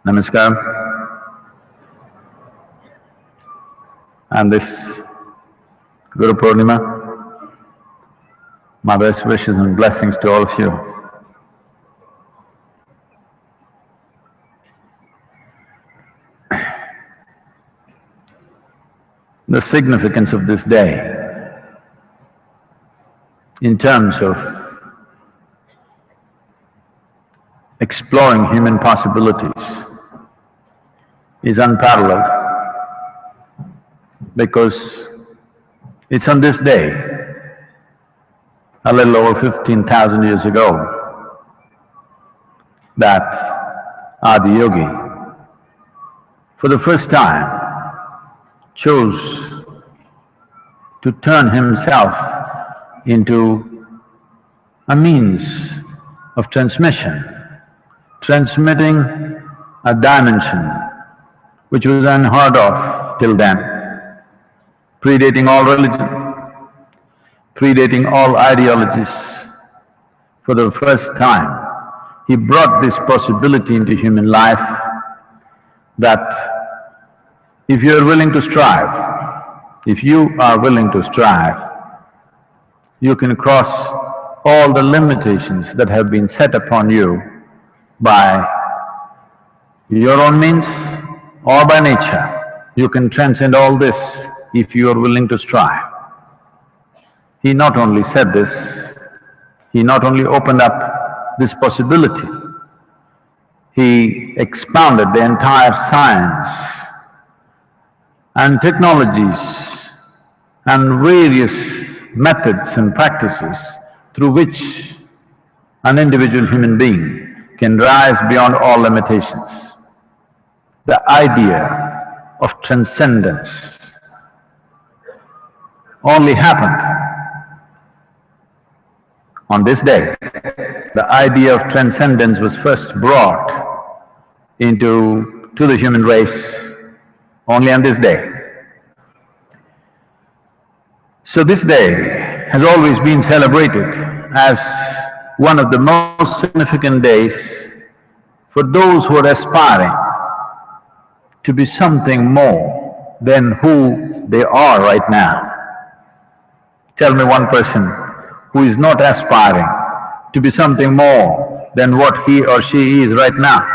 Namaskar. And this Guru Purnima, my best wishes and blessings to all of you. The significance of this day in terms of exploring human possibilities is unparalleled, because it's on this day, a little over 15,000 years ago, that Adi Yogi, for the first time, chose to turn himself into a means of transmission, transmitting a dimension which was unheard of till then, predating all religion, predating all ideologies. For the first time, he brought this possibility into human life that if you are willing to strive, if you are willing to strive, you can cross all the limitations that have been set upon you by your own means or by nature. You can transcend all this if you are willing to strive. He not only said this, he not only opened up this possibility, he expounded the entire science and technologies and various methods and practices through which an individual human being can rise beyond all limitations. The idea of transcendence only happened on this day. The idea of transcendence was first brought to the human race only on this day. So this day has always been celebrated as one of the most significant days for those who are aspiring to be something more than who they are right now. Tell me one person who is not aspiring to be something more than what he or she is right now.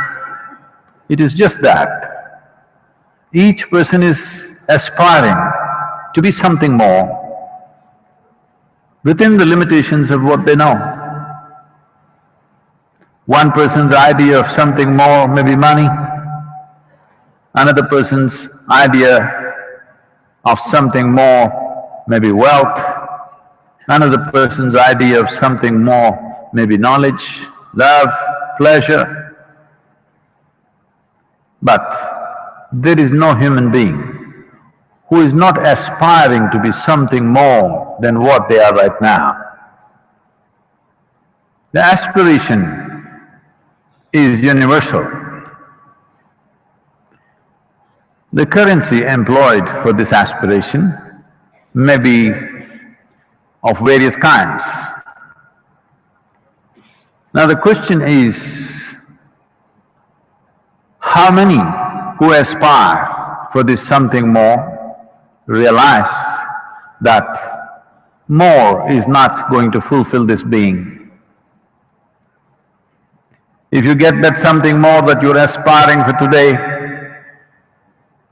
It is just that each person is aspiring to be something more within the limitations of what they know. One person's idea of something more may be money, another person's idea of something more may be wealth, another person's idea of something more may be knowledge, love, pleasure. But there is no human being who is not aspiring to be something more than what they are right now. The aspiration is universal. The currency employed for this aspiration may be of various kinds. Now the question is, how many who aspire for this something more realize that more is not going to fulfill this being? If you get that something more that you're aspiring for today,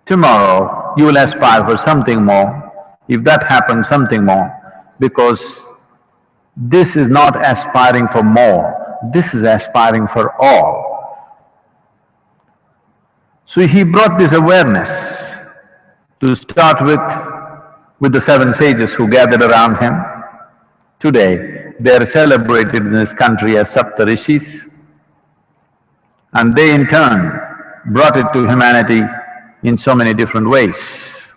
tomorrow you will aspire for something more. If that happens, something more, because this is not aspiring for more, this is aspiring for all. So he brought this awareness to start with the seven sages who gathered around him. Today, they are celebrated in this country as Saptarishis, and they in turn brought it to humanity in so many different ways.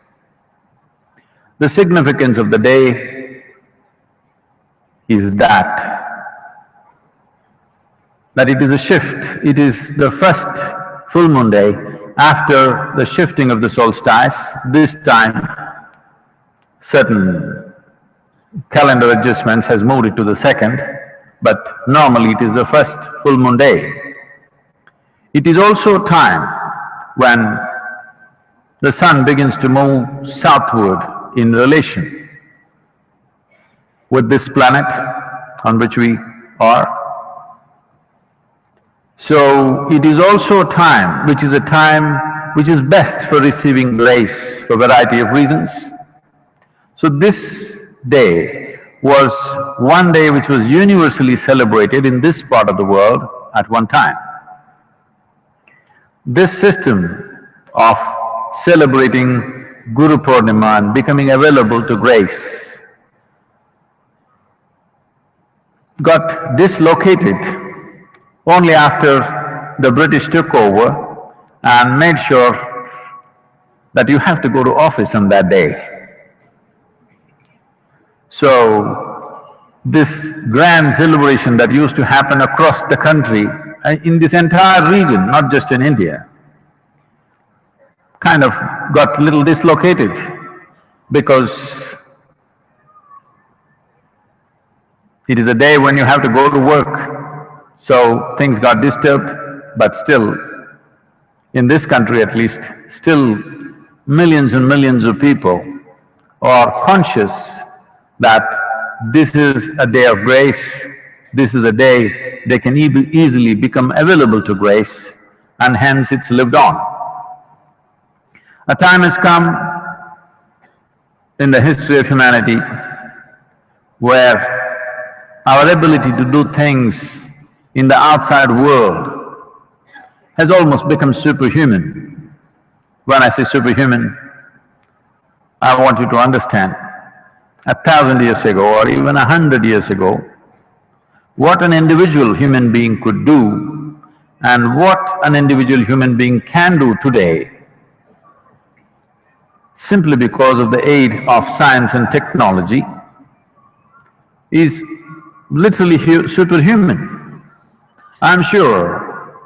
The significance of the day is that it is a shift. It is the first full moon day after the shifting of the solstice. This time, certain calendar adjustments has moved it to the second, but normally it is the first full moon day. It is also a time when the sun begins to move southward in relation with this planet on which we are. So it is also a time which is best for receiving grace for a variety of reasons. So this day was one day which was universally celebrated in this part of the world at one time. This system of celebrating Guru Purnima and becoming available to grace got dislocated only after the British took over and made sure that you have to go to office on that day. So, this grand celebration that used to happen across the country, in this entire region, not just in India, kind of got little dislocated because it is a day when you have to go to work, so things got disturbed, but still, in this country at least, still millions and millions of people are conscious that this is a day of grace, this is a day they can easily become available to grace, and hence it's lived on. A time has come in the history of humanity where our ability to do things in the outside world has almost become superhuman. When I say superhuman, I want you to understand, 1,000 years ago or even 100 years ago, what an individual human being could do and what an individual human being can do today, simply because of the aid of science and technology, is literally superhuman. I'm sure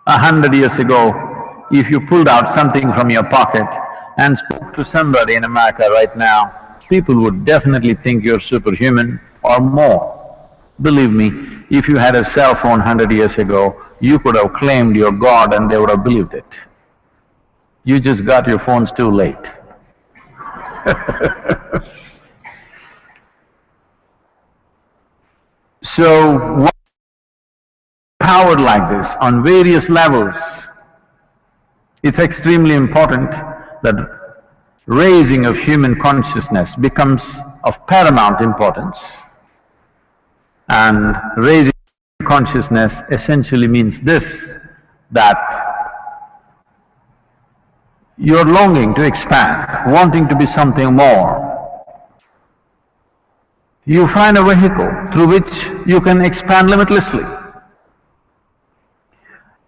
100 years ago, if you pulled out something from your pocket and spoke to somebody in America right now, people would definitely think you're superhuman or more. Believe me, if you had a cell phone 100 years ago, you could have claimed you're God and they would have believed it. You just got your phones too late. So, powered like this on various levels, it's extremely important that raising of human consciousness becomes of paramount importance. And raising consciousness essentially means this, that you're longing to expand, wanting to be something more. You find a vehicle through which you can expand limitlessly.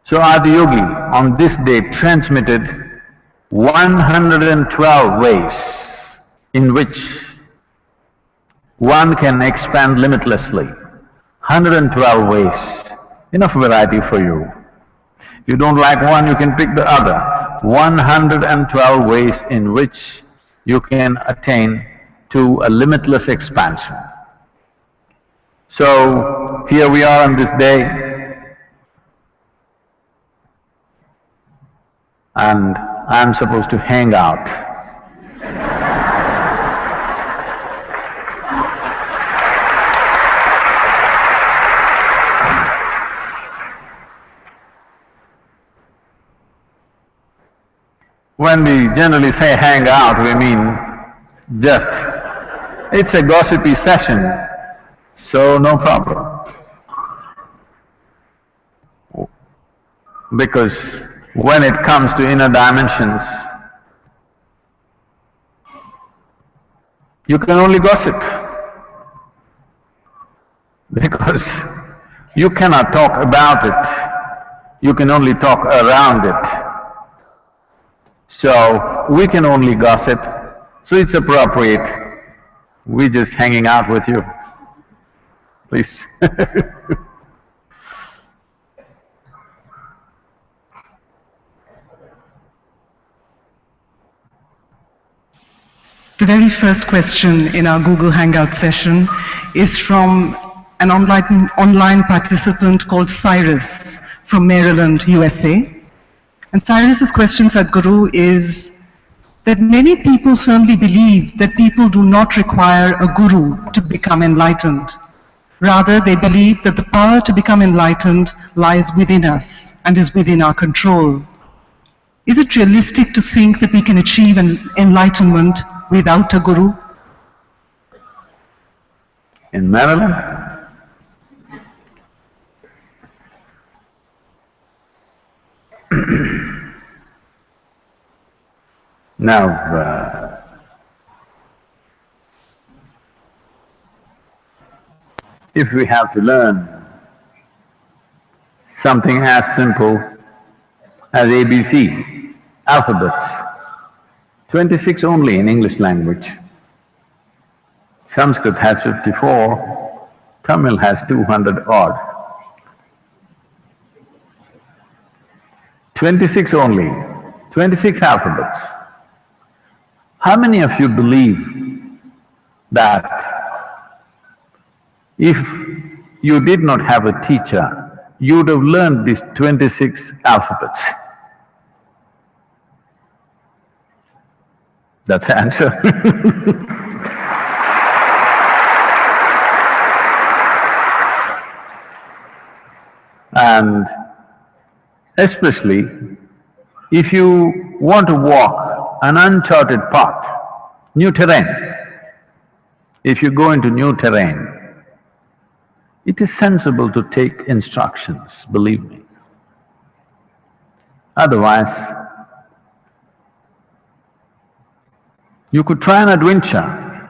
So Adi Yogi on this day transmitted 112 ways in which one can expand limitlessly. 112 ways, enough variety for you. If you don't like one, you can pick the other. 112 ways in which you can attain to a limitless expansion. So, here we are on this day, and I'm supposed to hang out. When we generally say hang out, we mean just, it's a gossipy session, so no problem. Because when it comes to inner dimensions, you can only gossip, because you cannot talk about it, you can only talk around it. So, we can only gossip, so it's appropriate, we're just hanging out with you. Please. The very first question in our Google Hangout session is from an online participant called Cyrus from Maryland, USA. And Cyrus's question, Sadhguru, is that many people firmly believe that people do not require a guru to become enlightened. Rather, they believe that the power to become enlightened lies within us and is within our control. Is it realistic to think that we can achieve an enlightenment without a guru? In Maryland? Now, if we have to learn something as simple as ABC, alphabets, 26 only in English language. Sanskrit has 54, Tamil has 200 odd. 26 only, 26 alphabets. How many of you believe that if you did not have a teacher, you would have learned these 26 alphabets? That's the answer. And especially if you want to walk an uncharted path, new terrain, if you go into new terrain, it is sensible to take instructions, believe me. Otherwise, you could try an adventure,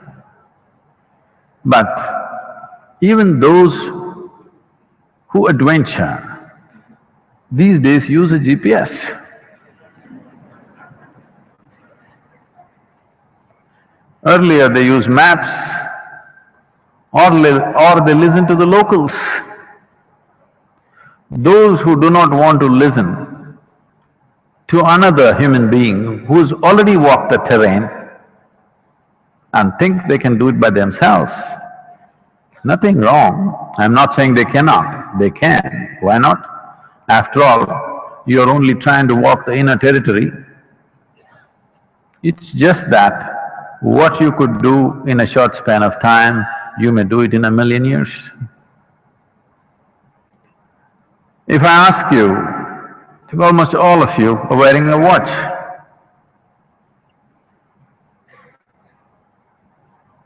but even those who adventure these days use a GPS. Earlier they used maps or they listen to the locals. Those who do not want to listen to another human being who's already walked the terrain and think they can do it by themselves, nothing wrong. I'm not saying they cannot, they can. Why not? After all, you're only trying to walk the inner territory. It's just that what you could do in a short span of time, you may do it in 1,000,000 years. If I ask you, if almost all of you are wearing a watch,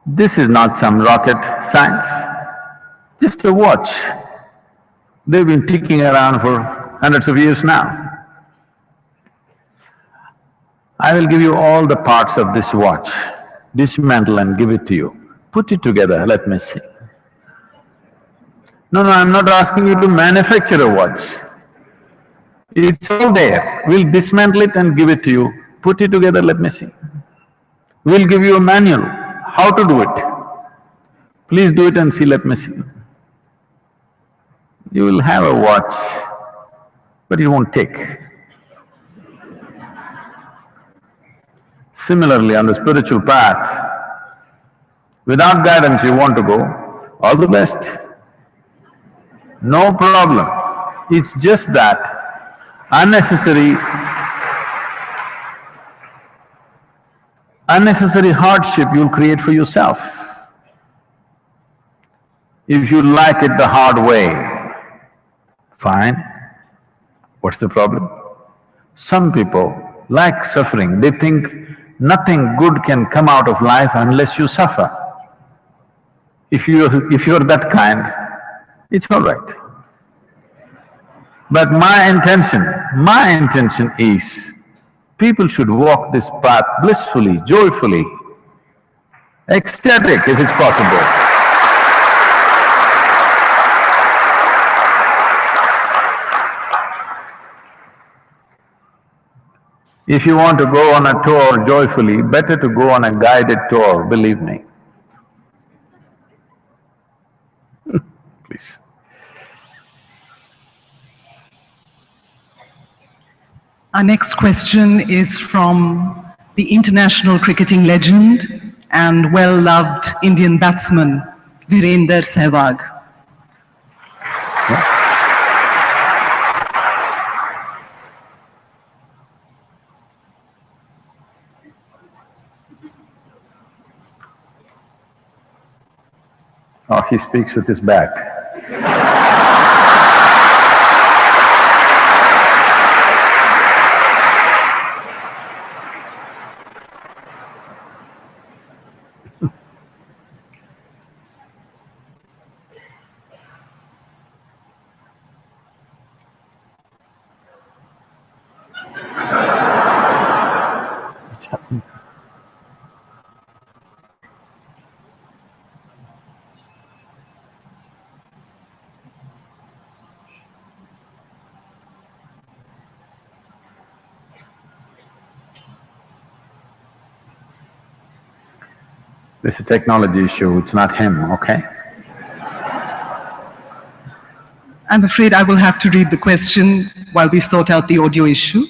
this is not some rocket science, just a watch. They've been ticking around for hundreds of years now. I will give you all the parts of this watch, dismantle and give it to you. Put it together, let me see. No, I'm not asking you to manufacture a watch. It's all there. We'll dismantle it and give it to you. Put it together, let me see. We'll give you a manual, how to do it. Please do it and see, let me see. You will have a watch, but it won't tick. Similarly, on the spiritual path, without guidance you want to go, all the best. No problem. It's just that unnecessary hardship you'll create for yourself. If you like it the hard way, fine. What's the problem? Some people like suffering, they think nothing good can come out of life unless you suffer. If you're that kind, it's all right. But my intention is, people should walk this path blissfully, joyfully, ecstatic if it's possible. If you want to go on a tour joyfully, better to go on a guided tour, believe me. Please. Our next question is from the international cricketing legend and well-loved Indian batsman, Virender Sehwag. he speaks with his bat. This is a technology issue, it's not him, okay? I'm afraid I will have to read the question while we sort out the audio issue.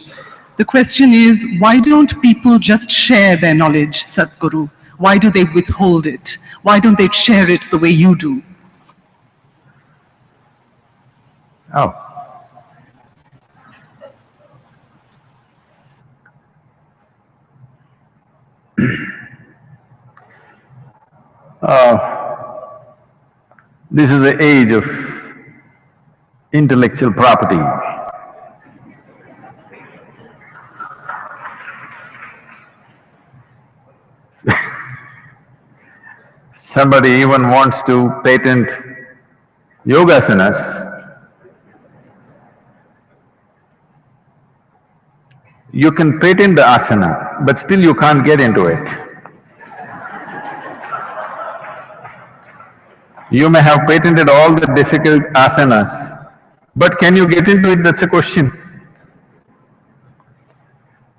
The question is, why don't people just share their knowledge, Sadhguru? Why do they withhold it? Why don't they share it the way you do? Oh. This is the age of intellectual property. Somebody even wants to patent yogasanas. You can patent the asana, but still you can't get into it. You may have patented all the difficult asanas, but can you get into it? That's a question.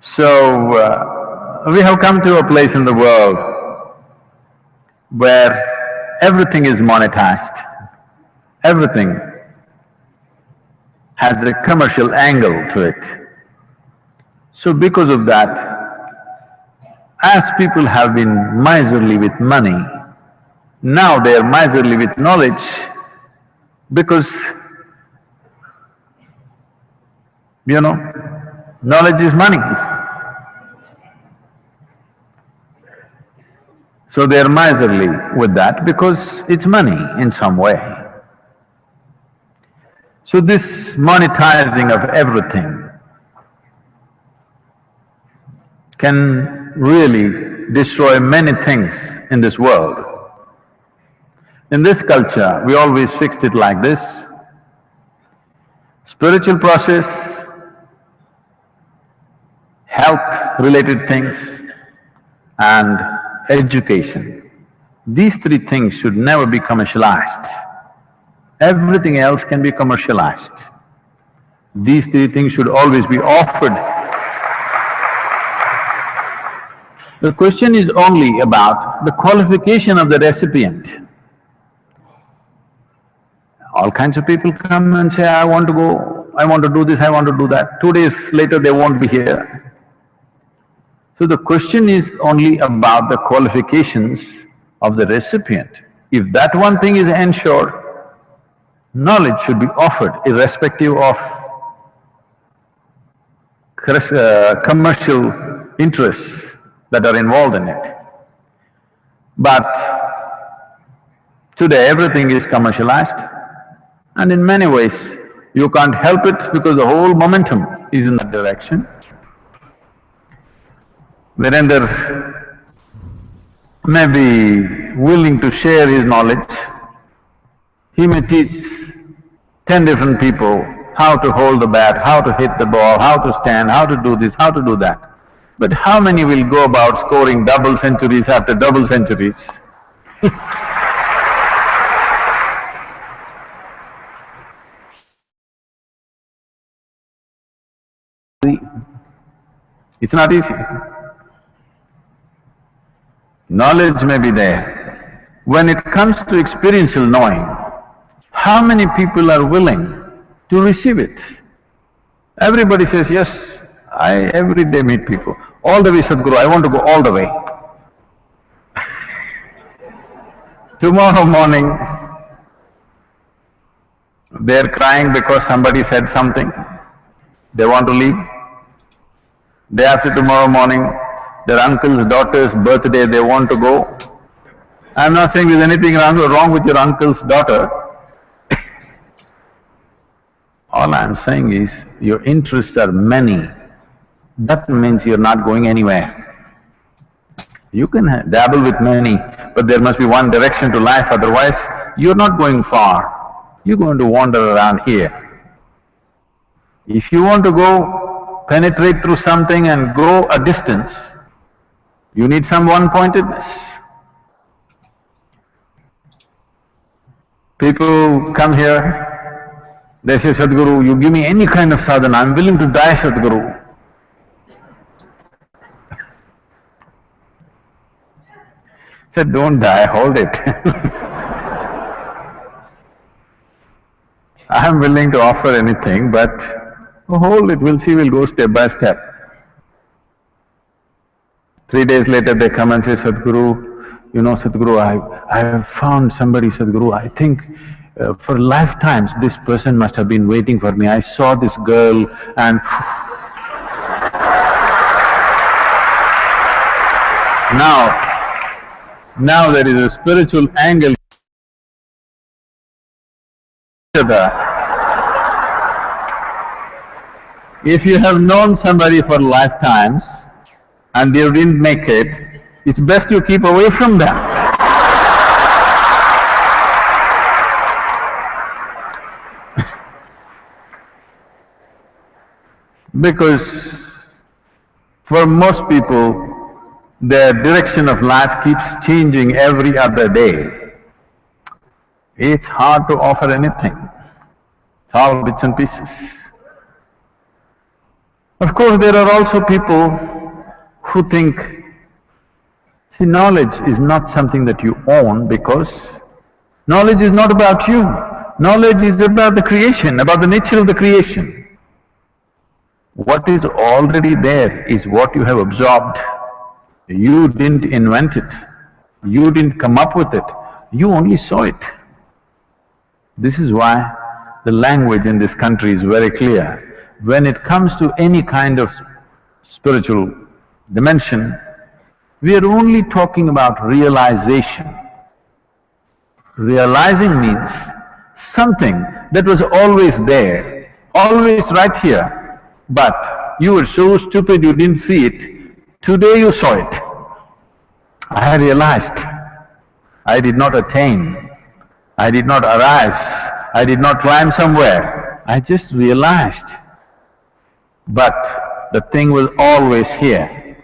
So, we have come to a place in the world where everything is monetized. Everything has a commercial angle to it. So because of that, as people have been miserly with money, now they are miserly with knowledge because, knowledge is money. So they are miserly with that because it's money in some way. So this monetizing of everything can really destroy many things in this world. In this culture, we always fixed it like this: spiritual process, health-related things, and education. These three things should never be commercialized. Everything else can be commercialized. These three things should always be offered. The question is only about the qualification of the recipient. All kinds of people come and say, I want to go, I want to do this, I want to do that. 2 days later they won't be here. So the question is only about the qualifications of the recipient. If that one thing is ensured, knowledge should be offered irrespective of commercial interests that are involved in it. But today everything is commercialized, and in many ways you can't help it because the whole momentum is in that direction. Virender may be willing to share his knowledge. He may teach 10 different people how to hold the bat, how to hit the ball, how to stand, how to do this, how to do that. But how many will go about scoring double centuries after double centuries? It's not easy. Knowledge may be there. When it comes to experiential knowing, how many people are willing to receive it? Everybody says, yes, I every day meet people. All the way, Sadhguru, I want to go all the way. Tomorrow morning, they're crying because somebody said something, they want to leave. Day after tomorrow morning, their uncle's daughter's birthday, they want to go. I'm not saying there's anything wrong with your uncle's daughter. All I'm saying is, your interests are many. That means you're not going anywhere. You can dabble with many, but there must be one direction to life, otherwise you're not going far. You're going to wander around here. If you want to go penetrate through something and go a distance, you need some one-pointedness. People come here, they say, Sadhguru, you give me any kind of sadhana, I'm willing to die, Sadhguru. Said, don't die, hold it. I'm willing to offer anything, but hold it, we'll see, we'll go step by step. 3 days later they come and say, Sadhguru, you know, Sadhguru, I have found somebody, Sadhguru, I think for lifetimes this person must have been waiting for me. I saw this girl and now there is a spiritual angle. If you have known somebody for lifetimes and they didn't make it, it's best you keep away from them. Because for most people, their direction of life keeps changing every other day. It's hard to offer anything. It's all bits and pieces. Of course, there are also people who think, see, knowledge is not something that you own, because knowledge is not about you. Knowledge is about the creation, about the nature of the creation. What is already there is what you have absorbed. You didn't invent it, you didn't come up with it, you only saw it. This is why the language in this country is very clear. When it comes to any kind of spiritual dimension, we are only talking about realization. Realizing means something that was always there, always right here, but you were so stupid you didn't see it. Today you saw it. I realized. I did not attain. I did not arise. I did not climb somewhere. I just realized. But the thing was always here.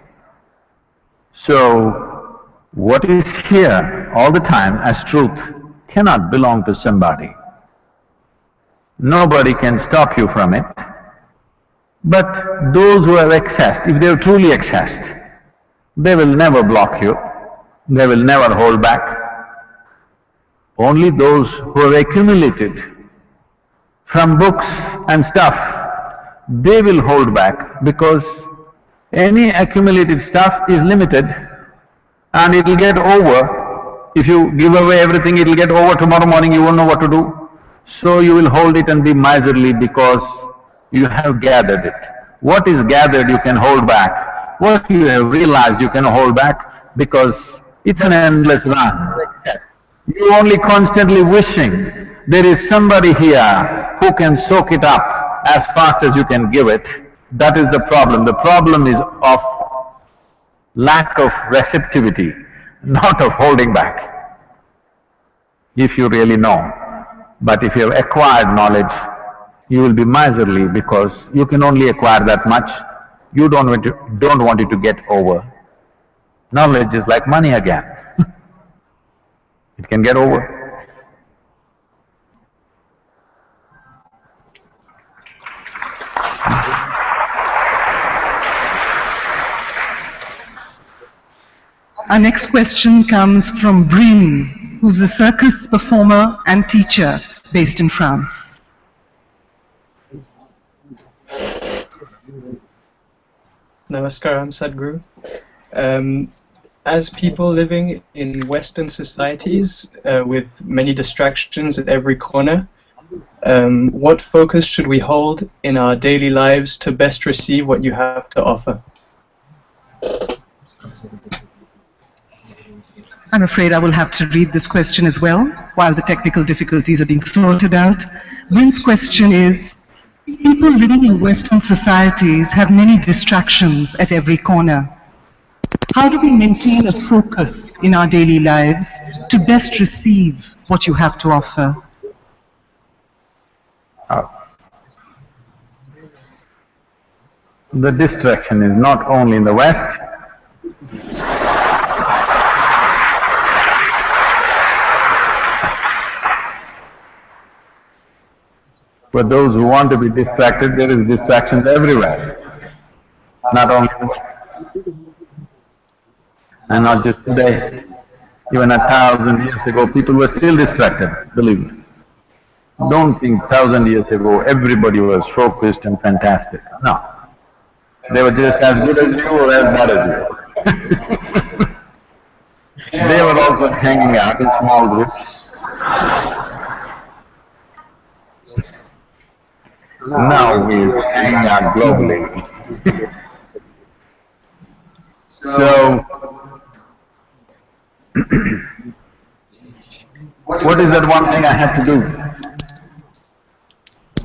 So, what is here all the time as truth cannot belong to somebody. Nobody can stop you from it. But those who have accessed, if they are truly accessed, they will never block you, they will never hold back. Only those who have accumulated from books and stuff, they will hold back, because any accumulated stuff is limited and it will get over. If you give away everything, it will get over tomorrow morning, you won't know what to do. So you will hold it and be miserly because you have gathered it. What is gathered you can hold back. What you have realized you can hold back, because it's an endless run. You're only constantly wishing there is somebody here who can soak it up as fast as you can give it. That is the problem. The problem is of lack of receptivity, not of holding back, if you really know. But if you have acquired knowledge, you will be miserly because you can only acquire that much. You don't want it to get over. Knowledge is like money again. It can get over. Our next question comes from Breen, who's a circus performer and teacher based in France. Namaskaram, Sadhguru. As people living in Western societies with many distractions at every corner, what focus should we hold in our daily lives to best receive what you have to offer? I'm afraid I will have to read this question as well, while the technical difficulties are being sorted out. Wynn's question is, people living in Western societies have many distractions at every corner. How do we maintain a focus in our daily lives to best receive what you have to offer? The distraction is not only in the West, for those who want to be distracted, there is distractions everywhere, not only in the West. And not just today. Even 1,000 years ago, people were still distracted, believe me. Don't think 1,000 years ago everybody was focused and fantastic. No. They were just as good as you or as bad as you. They were also hanging out in small groups. Now we're hanging out globally. So, what is that one thing I have to do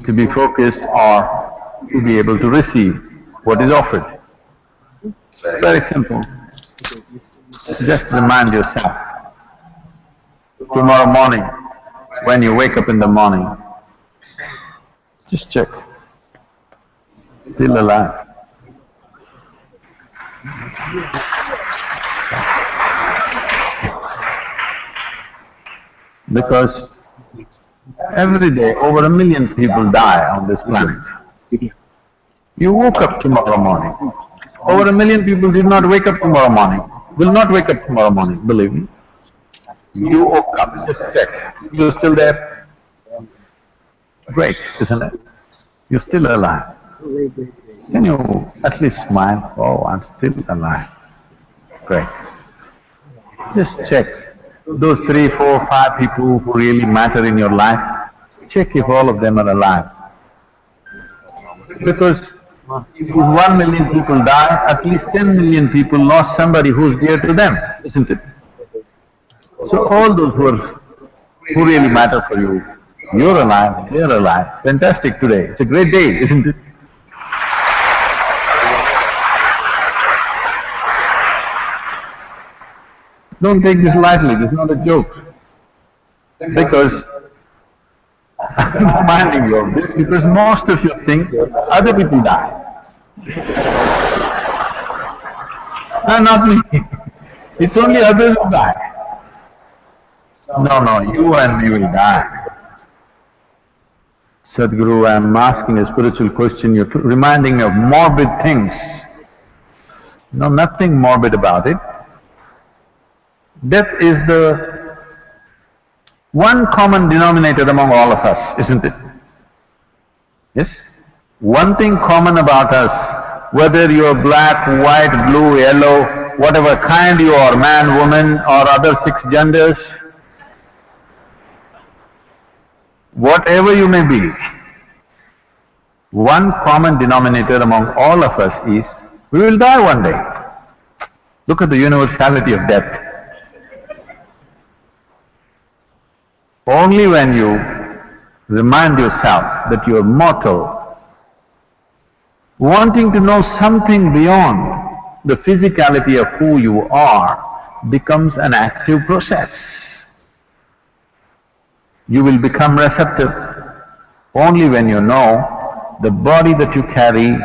to be focused or to be able to receive what is offered? Very simple. Just remind yourself, tomorrow morning, when you wake up in the morning, just check, still alive. Because every day over 1 million people die on this planet. You woke up tomorrow morning. Over 1 million people did not wake up tomorrow morning, will not wake up tomorrow morning, believe me. You woke up, just check, you're still there. Great, isn't it? You're still alive. Can you at least smile? Oh, I'm still alive. Great. Just check those 3, 4, 5 people who really matter in your life. Check if all of them are alive. Because if 1 million people die, at least 10 million people lost somebody who's dear to them, isn't it? So all those who really matter for you, you're alive, they're alive. Fantastic today. It's a great day, isn't it? Don't take this lightly, this is not a joke. Because I'm reminding you of this because most of you think other people die. No, not me. It's only others who die. No, you and me will die. Sadhguru, I'm asking a spiritual question, you're reminding me of morbid things. No, nothing morbid about it. Death is the one common denominator among all of us, isn't it? Yes? One thing common about us, whether you're black, white, blue, yellow, whatever kind you are, man, woman or other 6 genders, whatever you may be, one common denominator among all of us is, we will die one day. Look at the universality of death. Only when you remind yourself that you are mortal, wanting to know something beyond the physicality of who you are becomes an active process. You will become receptive only when you know the body that you carry,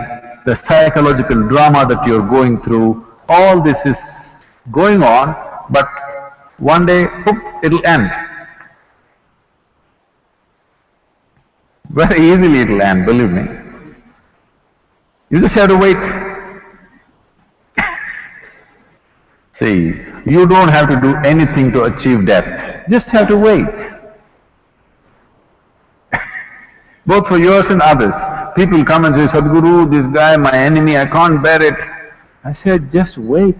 the psychological drama that you're going through, all this is going on, but one day, poof, it'll end. Very easily it'll end, believe me. You just have to wait. See, you don't have to do anything to achieve death, just have to wait. Both for yours and others. People come and say, Sadhguru, this guy, my enemy, I can't bear it. I said, just wait.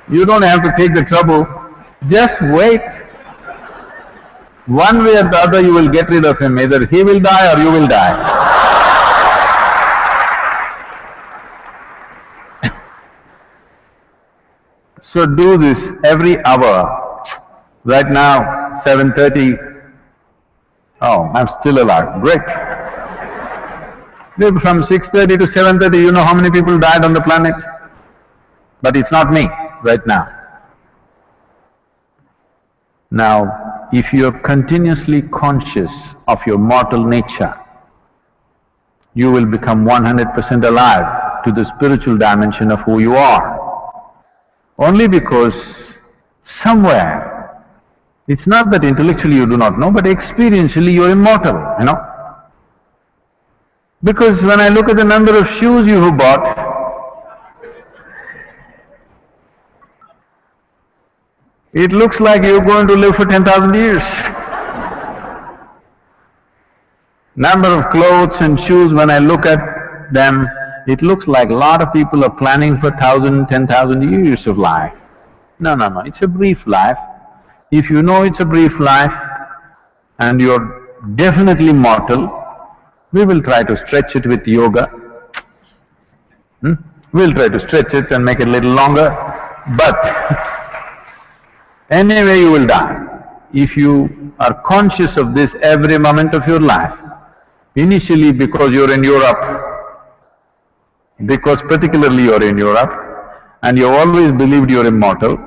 You don't have to take the trouble, just wait. One way or the other you will get rid of him, either he will die or you will die. So do this every hour. Right now, 7:30, oh, I'm still alive, great. From 6:30 to 7:30, you know how many people died on the planet? But it's not me right now. Now, if you're continuously conscious of your mortal nature, you will become 100% alive to the spiritual dimension of who you are. Only because somewhere, it's not that intellectually you do not know, but experientially you're immortal, you know. Because when I look at the number of shoes you have bought, it looks like you're going to live for 10,000 years. Number of clothes and shoes, when I look at them, it looks like a lot of people are planning for 1,000, 10,000 years of life. No, no, no, it's a brief life. If you know it's a brief life and you're definitely mortal, we will try to stretch it with yoga. We'll try to stretch it and make it a little longer, but anyway you will die. If you are conscious of this every moment of your life, initially because you're in Europe, because particularly you're in Europe, and you've always believed you're immortal,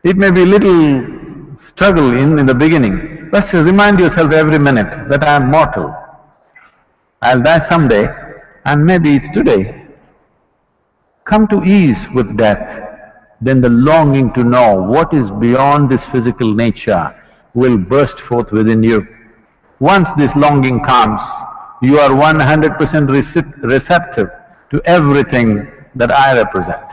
it may be a little struggle in the beginning, but remind yourself every minute that I'm mortal. I'll die someday, and maybe it's today. Come to ease with death, then the longing to know what is beyond this physical nature will burst forth within you. Once this longing comes, you are 100% receptive to everything that I represent.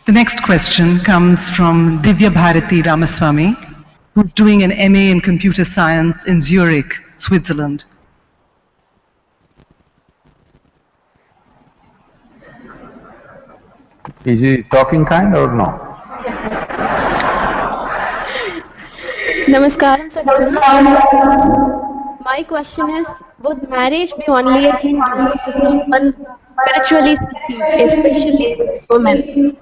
The next question comes from Divya Bharati Ramaswamy, who's doing an MA in Computer Science in Zurich, Switzerland. Is he talking kind or no? Namaskaram, Sadhguru. My question is, would marriage be only a hindrance to someone spiritually seeking, especially women?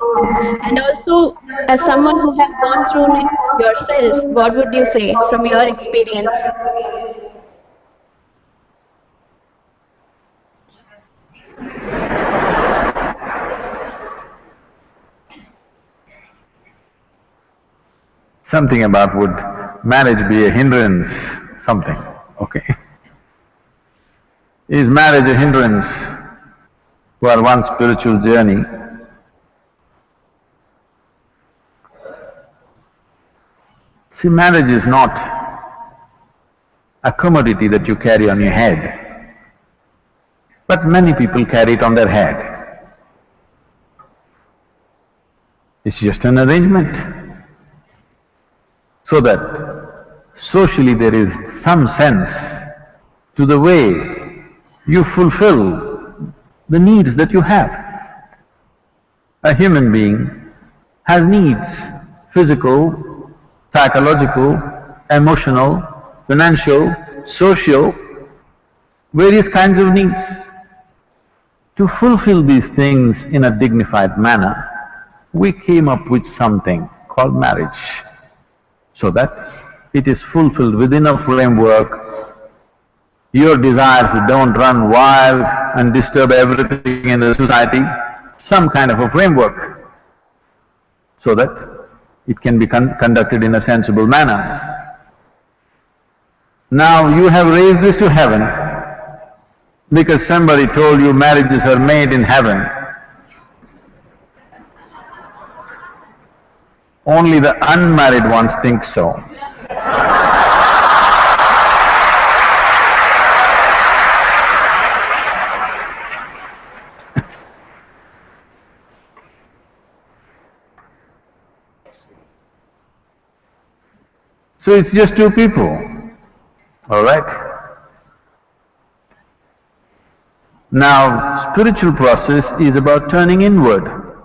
And also, as someone who has gone through it yourself, what would you say from your experience? Something about would marriage be a hindrance, something, okay. Is marriage a hindrance for one's spiritual journey? See, marriage is not a commodity that you carry on your head, but many people carry it on their head. It's just an arrangement, so that socially there is some sense to the way you fulfill the needs that you have. A human being has needs, physical, psychological, emotional, financial, social, various kinds of needs. To fulfill these things in a dignified manner, we came up with something called marriage, so that it is fulfilled within a framework. Your desires don't run wild and disturb everything in the society, some kind of a framework, so that it can be conducted in a sensible manner. Now you have raised this to heaven because somebody told you marriages are made in heaven. Only the unmarried ones think so. So it's just two people, all right? Now, spiritual process is about turning inward.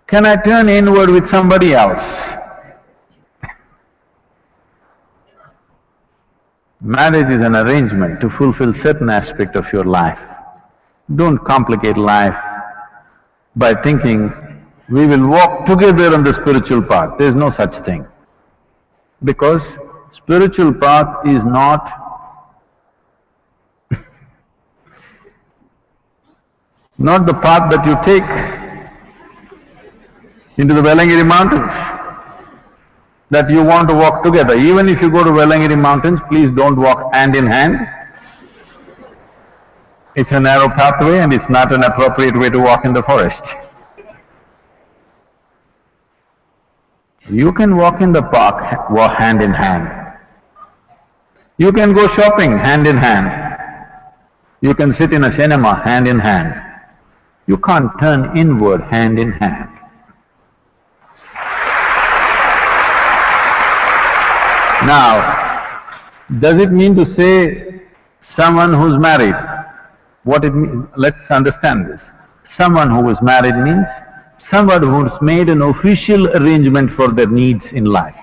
Can I turn inward with somebody else? Marriage is an arrangement to fulfill certain aspect of your life. Don't complicate life by thinking, we will walk together on the spiritual path. There's no such thing. Because spiritual path is not not the path that you take into the Velangiri mountains, that you want to walk together. Even if you go to Velangiri mountains, please don't walk hand in hand. It's a narrow pathway and it's not an appropriate way to walk in the forest. You can walk in the park, walk hand in hand. You can go shopping hand in hand. You can sit in a cinema hand in hand. You can't turn inward hand in hand. Now, does it mean to say someone who's married? What it means, let's understand this. Someone who is married means someone who's made an official arrangement for their needs in life.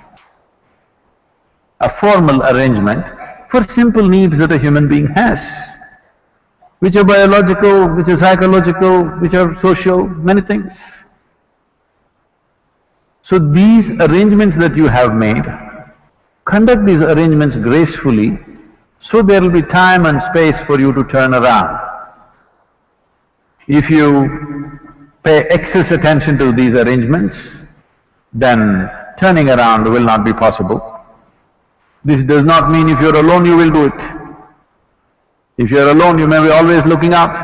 A formal arrangement for simple needs that a human being has, which are biological, which are psychological, which are social, many things. So these arrangements that you have made, conduct these arrangements gracefully, so there will be time and space for you to turn around. If you pay excess attention to these arrangements, then turning around will not be possible. This does not mean if you're alone you will do it. If you're alone you may be always looking out.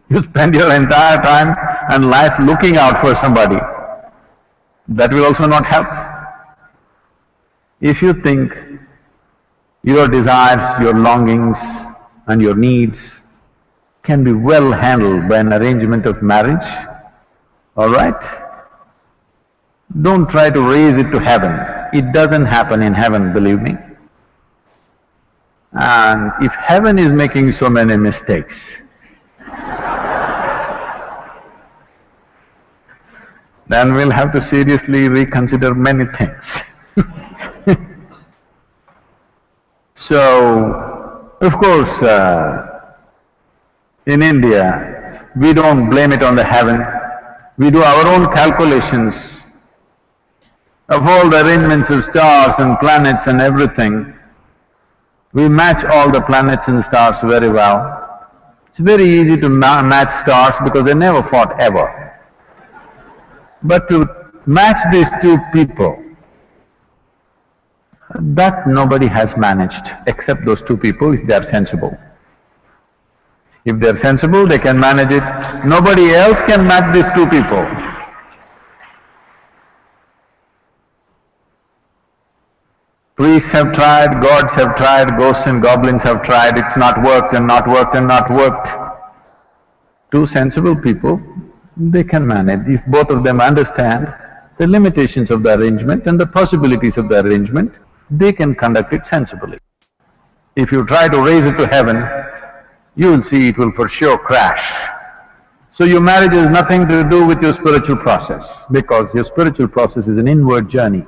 You spend your entire time and life looking out for somebody. That will also not help. If you think your desires, your longings and your needs can be well handled by an arrangement of marriage, all right? Don't try to raise it to heaven. It doesn't happen in heaven, believe me. And if heaven is making so many mistakes, then we'll have to seriously reconsider many things. So, of course, in India, we don't blame it on the heaven. We do our own calculations of all the arrangements of stars and planets and everything. We match all the planets and stars very well. It's very easy to match stars because they never fought ever. But to match these two people, that nobody has managed except those two people if they are sensible. If they are sensible, they can manage it. Nobody else can match these two people. Priests have tried, gods have tried, ghosts and goblins have tried, it's not worked and not worked and not worked. Two sensible people, they can manage. If both of them understand the limitations of the arrangement and the possibilities of the arrangement, they can conduct it sensibly. If you try to raise it to heaven, you will see it will for sure crash. So your marriage has nothing to do with your spiritual process, because your spiritual process is an inward journey.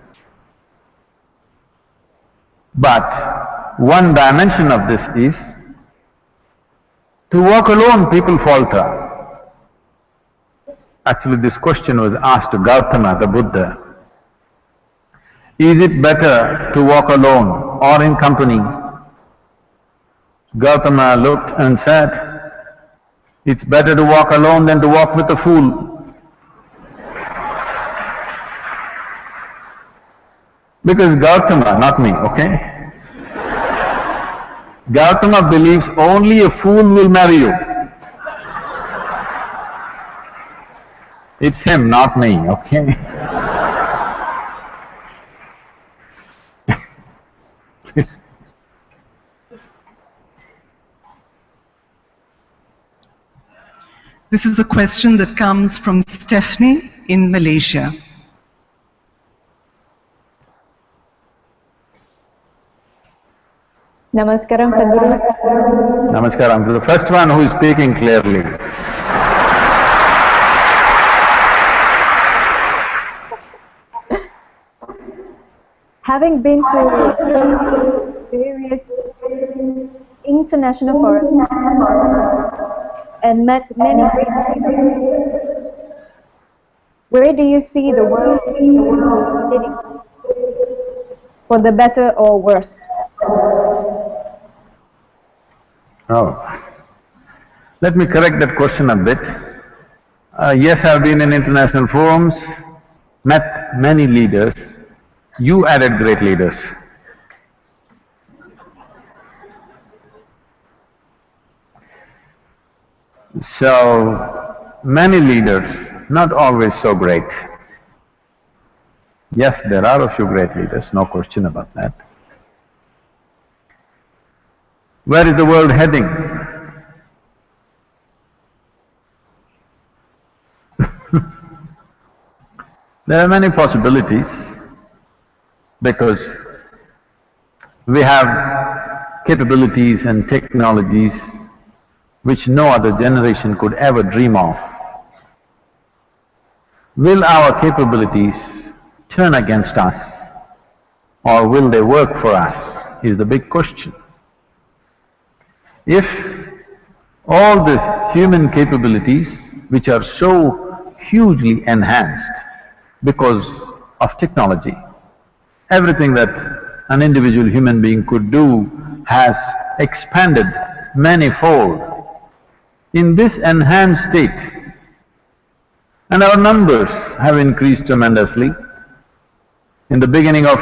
But one dimension of this is, to walk alone people falter. Actually, this question was asked to Gautama, the Buddha. Is it better to walk alone or in company? Gautama looked and said, it's better to walk alone than to walk with a fool. Because Gautama, not me, okay? Gautama believes only a fool will marry you. It's him, not me, okay? Please. This is a question that comes from Stephanie in Malaysia. Namaskaram, Sadhguru. Namaskaram to the first one who is speaking clearly. Having been to various international forums and met many great people, where do you see the world heading? For the better or worse? Oh, let me correct that question a bit. Yes, I've been in international forums, met many leaders. You added great leaders. So, many leaders, not always so great. Yes, there are a few great leaders, no question about that. Where is the world heading? There are many possibilities because we have capabilities and technologies which no other generation could ever dream of. Will our capabilities turn against us or will they work for us is the big question. If all the human capabilities which are so hugely enhanced because of technology, everything that an individual human being could do has expanded manifold in this enhanced state, and our numbers have increased tremendously. In the beginning of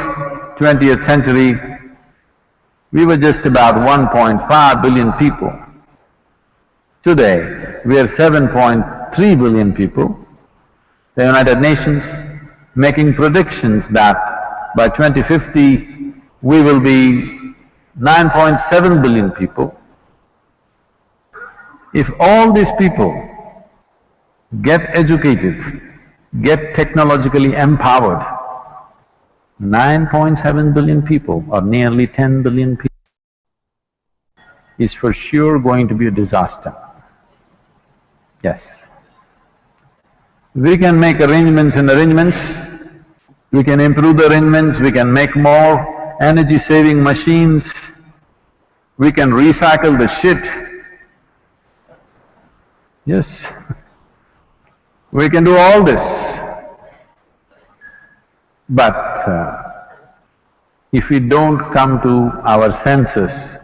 20th century, we were just about 1.5 billion people. Today, we are 7.3 billion people. The United Nations making predictions that by 2050, we will be 9.7 billion people. If all these people get educated, get technologically empowered, 9.7 billion people or nearly 10 billion people is for sure going to be a disaster. Yes. We can make arrangements, we can improve the arrangements, we can make more energy-saving machines, we can recycle the shit. Yes, we can do all this. But if we don't come to our senses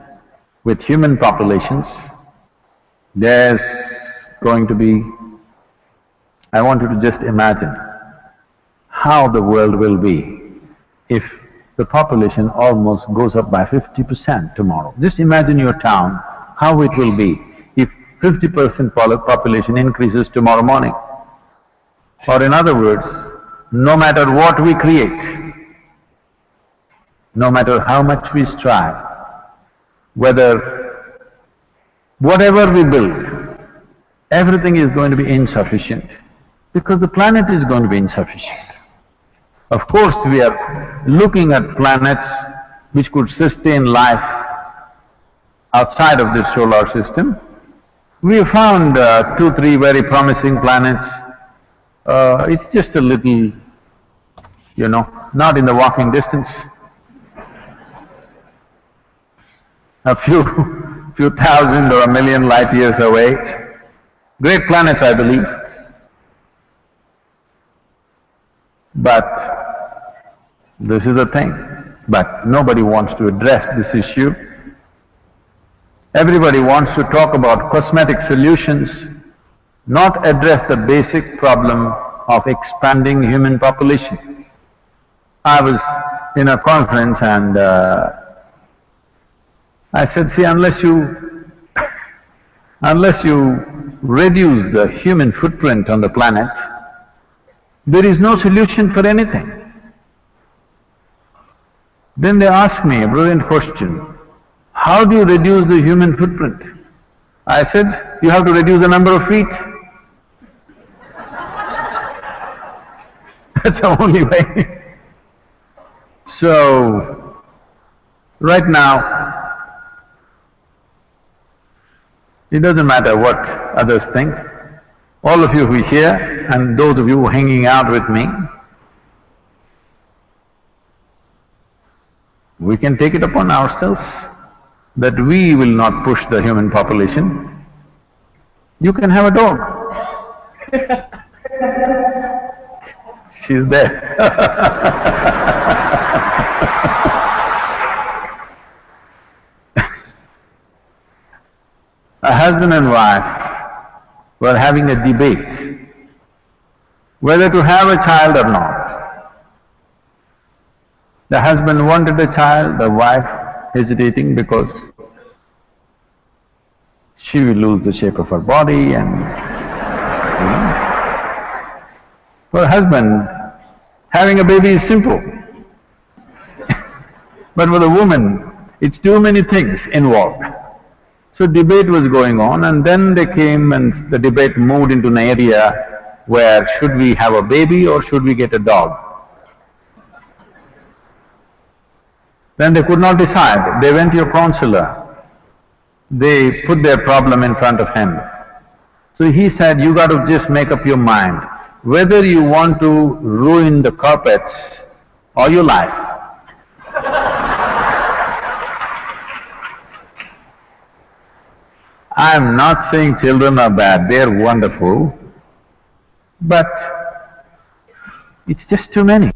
with human populations, there's going to be… I want you to just imagine how the world will be if the population almost goes up by 50% tomorrow. Just imagine your town, how it will be if 50% population increases tomorrow morning. Or in other words, no matter what we create, no matter how much we strive, whatever we build, everything is going to be insufficient because the planet is going to be insufficient. Of course, we are looking at planets which could sustain life outside of this solar system. We have found 2, 3 very promising planets. It's just a little, not in the walking distance. A few thousand or a million light years away. Great planets, I believe. But this is the thing, but nobody wants to address this issue. Everybody wants to talk about cosmetic solutions, not address the basic problem of expanding human population. I was in a conference and I said, see, unless you reduce the human footprint on the planet, there is no solution for anything. Then they asked me a brilliant question, how do you reduce the human footprint? I said, you have to reduce the number of feet. That's the only way. So, right now, It doesn't matter what others think. All of you who are here and those of you who are hanging out with me, we can take it upon ourselves that we will not push the human population. You can have a dog. She's there. A husband and wife were having a debate whether to have a child or not. The husband wanted a child, the wife hesitating because she will lose the shape of her body and, For a husband, having a baby is simple. But for the woman, it's too many things involved. So debate was going on, and then they came and the debate moved into an area where should we have a baby or should we get a dog? Then they could not decide. They went to a counselor. They put their problem in front of him. So he said, you got to just make up your mind whether you want to ruin the carpets or your life. I'm not saying children are bad, they're wonderful, but it's just too many.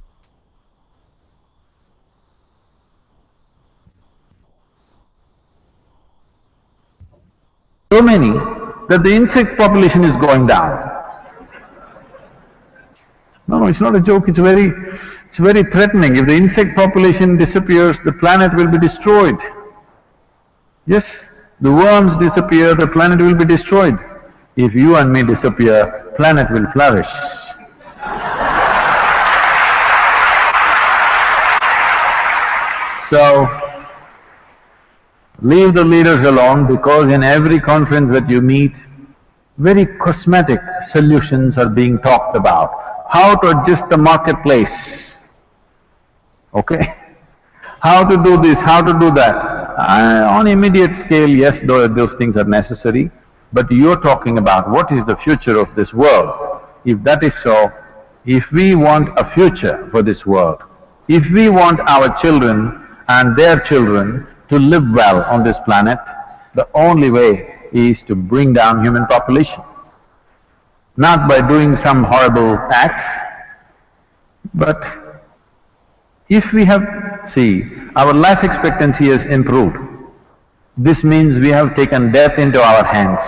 So many that the insect population is going down. No, it's not a joke, it's very threatening. If the insect population disappears, the planet will be destroyed. Yes, the worms disappear, the planet will be destroyed. If you and me disappear, planet will flourish. So, leave the leaders alone, because in every conference that you meet, very cosmetic solutions are being talked about. How to adjust the marketplace, okay? How to do this, how to do that. On immediate scale, yes, those things are necessary, but you're talking about what is the future of this world. If that is so, if we want a future for this world, if we want our children and their children to live well on this planet, the only way is to bring down human population. Not by doing some horrible acts, but if we have… See, our life expectancy has improved. This means we have taken death into our hands.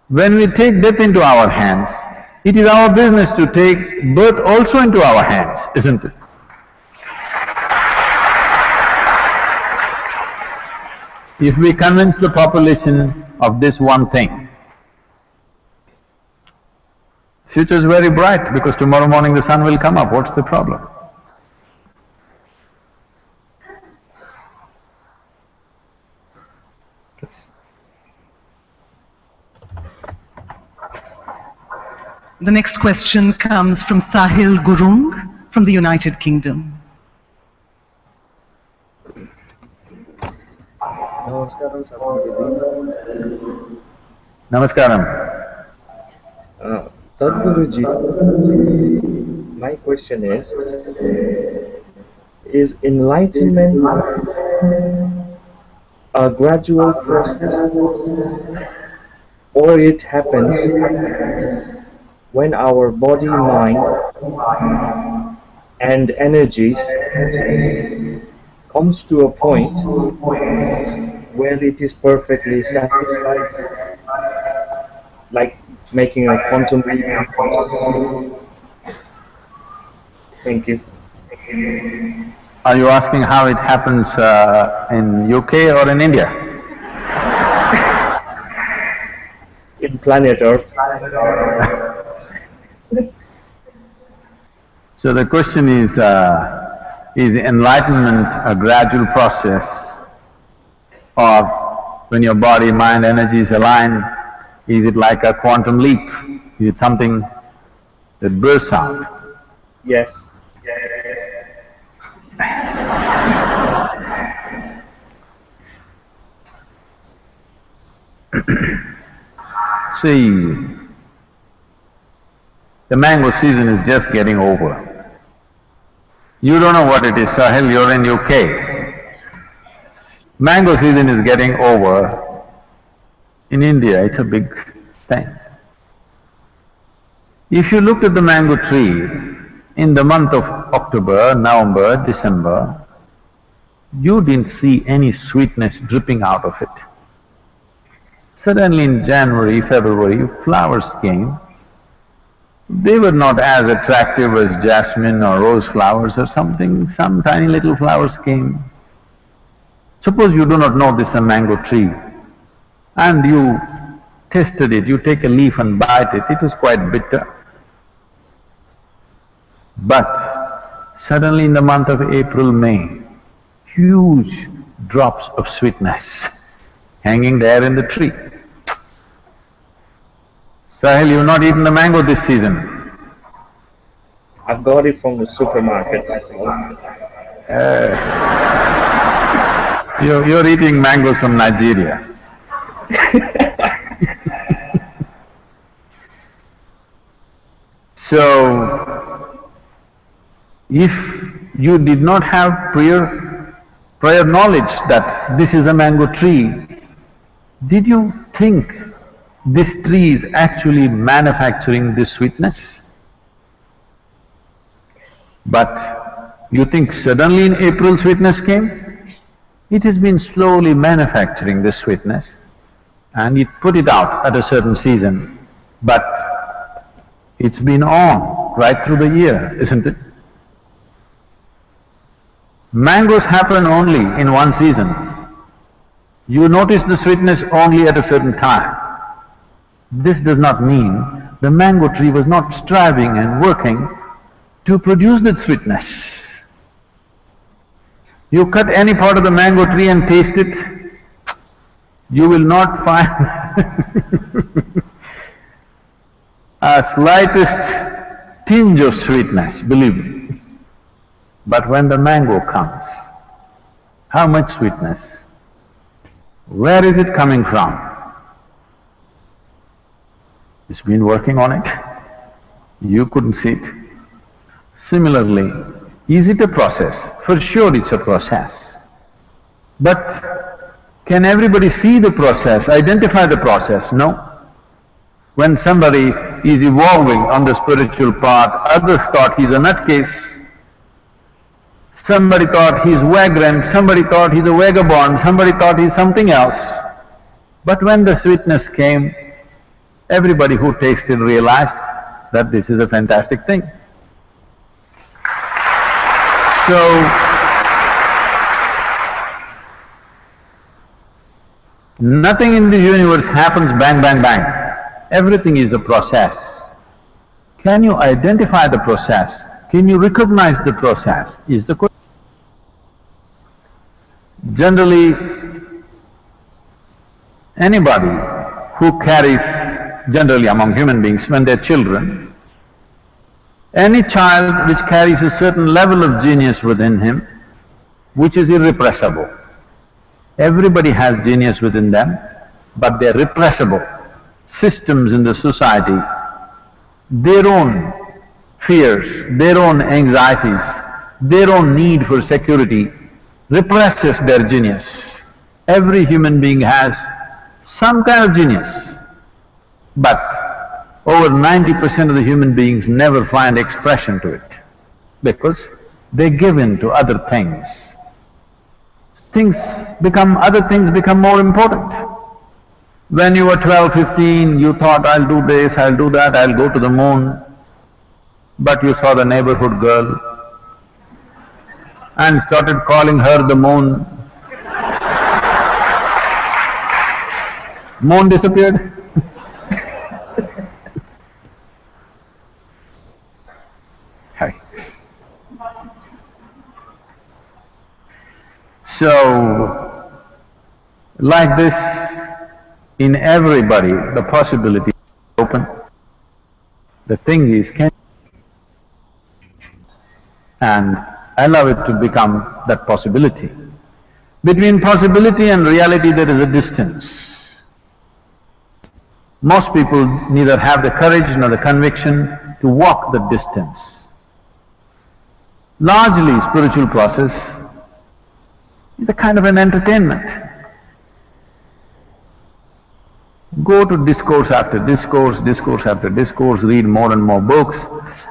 When we take death into our hands, it is our business to take birth also into our hands, isn't it? If we convince the population of this one thing, future is very bright, because tomorrow morning the sun will come up, what's the problem? The next question comes from Sahil Gurung from the United Kingdom. Namaskaram, Sadhguru Namaskaram. Sadhguruji, my question is enlightenment a gradual process, or it happens when our body, mind and energies comes to a point where it is perfectly satisfied, like making a quantum leap? Thank you. Are you asking how it happens in UK or in India? In planet Earth. So the question is enlightenment a gradual process, or when your body, mind, energies align, is it like a quantum leap? Is it something that bursts out? Yes. See, the mango season is just getting over. You don't know what it is, Sahil, you're in UK. Mango season is getting over. In India, it's a big thing. If you looked at the mango tree in the month of October, November, December, you didn't see any sweetness dripping out of it. Suddenly in January, February, flowers came. They were not as attractive as jasmine or rose flowers or something, some tiny little flowers came. Suppose you do not know this is a mango tree and you tasted it, you take a leaf and bite it, it was quite bitter. But suddenly in the month of April, May, huge drops of sweetness hanging there in the tree. Sahil, you've not eaten the mango this season. I've got it from the supermarket, that's all. You're eating mangoes from Nigeria. So, if you did not have prior knowledge that this is a mango tree, did you think this tree is actually manufacturing this sweetness? But you think suddenly in April sweetness came? It has been slowly manufacturing this sweetness and it put it out at a certain season, but it's been on right through the year, isn't it? Mangoes happen only in one season. You notice the sweetness only at a certain time. This does not mean the mango tree was not striving and working to produce that sweetness. You cut any part of the mango tree and taste it, you will not find a slightest tinge of sweetness, believe me. But when the mango comes, how much sweetness? Where is it coming from? It's been working on it, you couldn't see it. Similarly, is it a process? For sure it's a process. But can everybody see the process, identify the process? No. When somebody is evolving on the spiritual path, others thought he's a nutcase. Somebody thought he's vagrant, somebody thought he's a vagabond, somebody thought he's something else. But when the sweetness came, everybody who tasted realized that this is a fantastic thing. So, nothing in the universe happens bang, bang, bang. Everything is a process. Can you identify the process? Can you recognize the process, is the question. Generally, anybody who carries, generally among human beings, when they're children, any child which carries a certain level of genius within him, which is irrepressible. Everybody has genius within them, but they're repressible. Systems in the society, their own fears, their own anxieties, their own need for security represses their genius. Every human being has some kind of genius, but over 90% of the human beings never find expression to it because they give in to other things. Other things become more important. When you were 12, 15, you thought, I'll do this, I'll do that, I'll go to the moon. But you saw the neighborhood girl and started calling her the moon. Moon disappeared. Hi. So, like this, in everybody, the possibility is open. The thing is, and allow it to become that possibility. Between possibility and reality there is a distance. Most people neither have the courage nor the conviction to walk the distance. Largely, spiritual process is a kind of an entertainment. Go to discourse after discourse, discourse after discourse, read more and more books,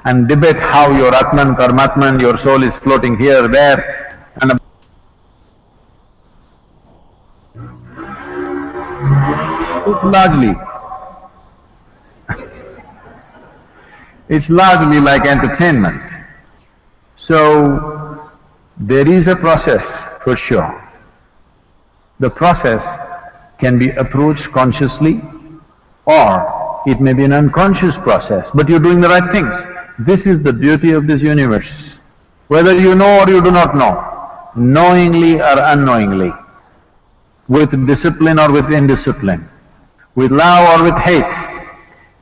and debate how your Atman, Paramatman, your soul is floating here, there, and it's largely like entertainment. So, there is a process for sure. The process can be approached consciously, or it may be an unconscious process, but you're doing the right things. This is the beauty of this universe. Whether you know or you do not know, knowingly or unknowingly, with discipline or with indiscipline, with love or with hate,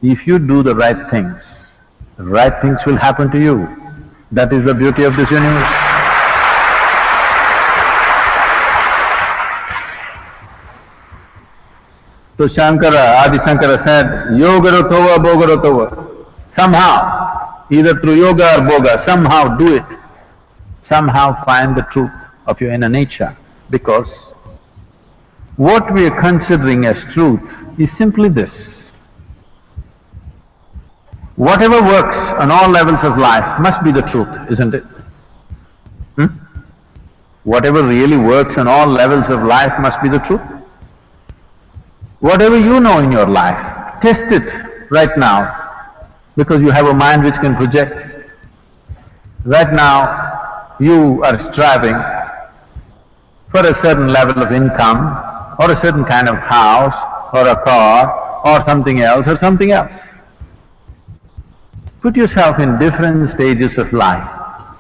if you do the right things will happen to you. That is the beauty of this universe. So Adi Shankara said, Yogarotova Bogarotova. Somehow, either through yoga or boga, somehow do it. Somehow find the truth of your inner nature, because what we are considering as truth is simply this. Whatever works on all levels of life must be the truth, isn't it? Whatever really works on all levels of life must be the truth. Whatever you know in your life, test it right now, because you have a mind which can project. Right now, you are striving for a certain level of income, or a certain kind of house, or a car, or something else, Put yourself in different stages of life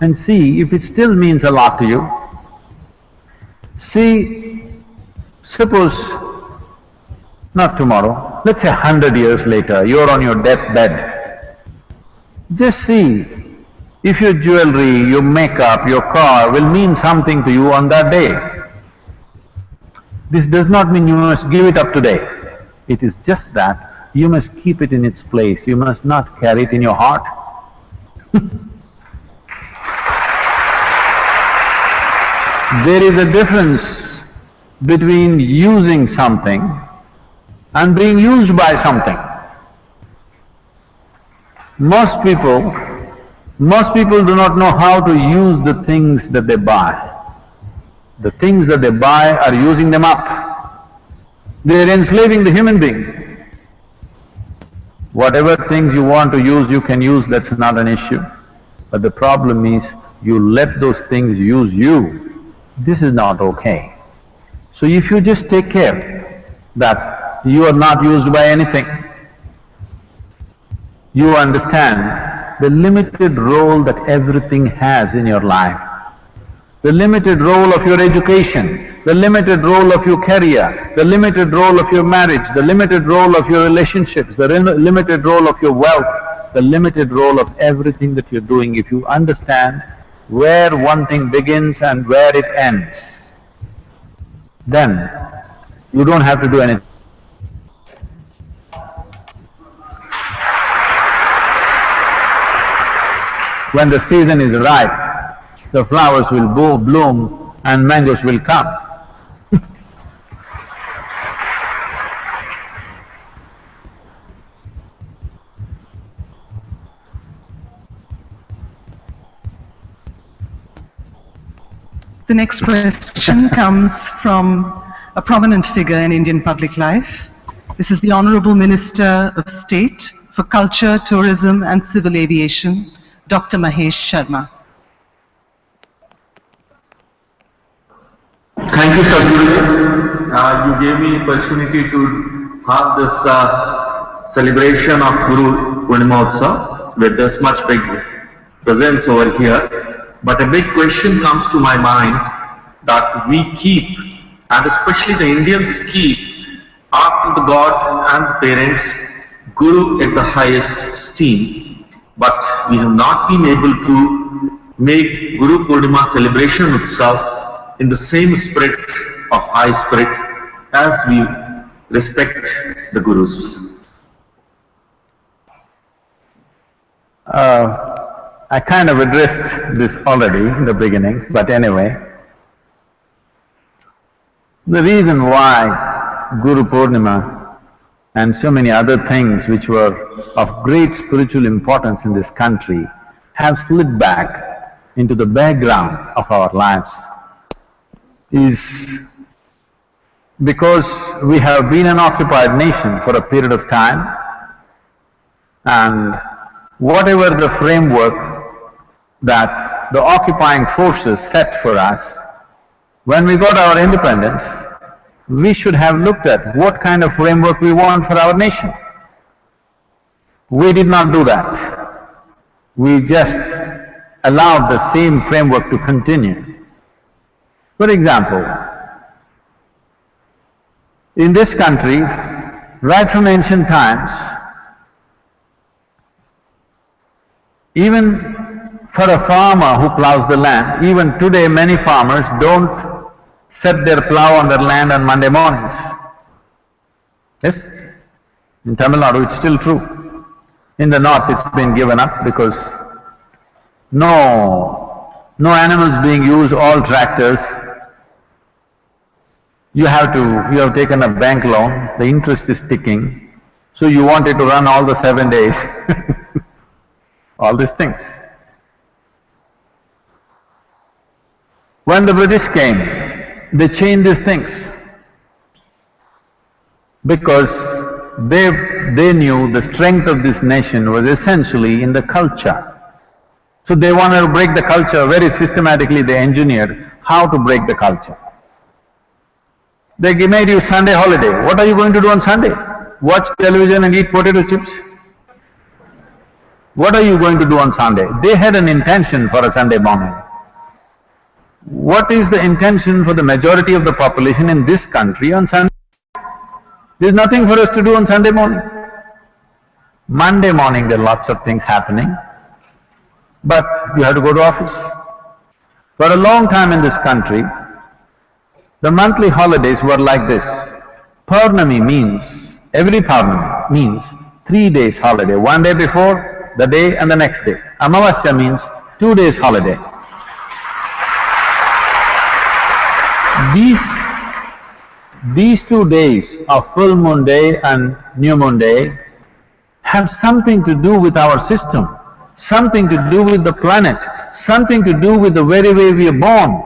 and see if it still means a lot to you. See, suppose not tomorrow, let's say 100 years later, you're on your deathbed. Just see if your jewelry, your makeup, your car will mean something to you on that day. This does not mean you must give it up today. It is just that you must keep it in its place, you must not carry it in your heart. There is a difference between using something and being used by something. Most people do not know how to use the things that they buy. The things that they buy are using them up. They are enslaving the human being. Whatever things you want to use, you can use, that's not an issue. But the problem is, you let those things use you. This is not okay. So if you just take care that you are not used by anything, you understand the limited role that everything has in your life, the limited role of your education, the limited role of your career, the limited role of your marriage, the limited role of your relationships, the limited role of your wealth, the limited role of everything that you're doing. If you understand where one thing begins and where it ends, then you don't have to do anything. When the season is right, the flowers will bloom and mangoes will come. The next question comes from a prominent figure in Indian public life. This is the Honorable Minister of State for Culture, Tourism and Civil Aviation, Dr. Mahesh Sharma. Thank you, Sadhguru. You gave me opportunity to have this celebration of Guru Purnima Utsav with this much big presence over here. But a big question comes to my mind that we keep, and especially the Indians keep, after the God and the parents, Guru at the highest esteem. But we have not been able to make Guru Purnima celebration Utsav in the same spirit of high spirit as we respect the Gurus. I kind of addressed this already in the beginning, but anyway, the reason why Guru Purnima and so many other things which were of great spiritual importance in this country have slid back into the background of our lives is because we have been an occupied nation for a period of time, and whatever the framework that the occupying forces set for us, when we got our independence, we should have looked at what kind of framework we want for our nation. We did not do that. We just allowed the same framework to continue. For example, in this country, right from ancient times, even for a farmer who plows the land, even today many farmers don't set their plow on their land on Monday mornings. Yes? In Tamil Nadu it's still true. In the north it's been given up because no animals being used, all tractors. You have taken a bank loan, the interest is ticking, so you want it to run all the 7 days. All these things. When the British came, they changed these things because they knew the strength of this nation was essentially in the culture. So they wanted to break the culture very systematically. They engineered how to break the culture. They made you Sunday holiday. What are you going to do on Sunday? Watch television and eat potato chips? What are you going to do on Sunday? They had an intention for a Sunday morning. What is the intention for the majority of the population in this country on Sunday? There's nothing for us to do on Sunday morning. Monday morning there are lots of things happening, but you have to go to office. For a long time in this country, the monthly holidays were like this. Purnami means, every Purnami means 3 days holiday, 1 day before, the day and the next day. Amavasya means 2 days holiday. These 2 days of full moon day and new moon day have something to do with our system, something to do with the planet, something to do with the very way we are born.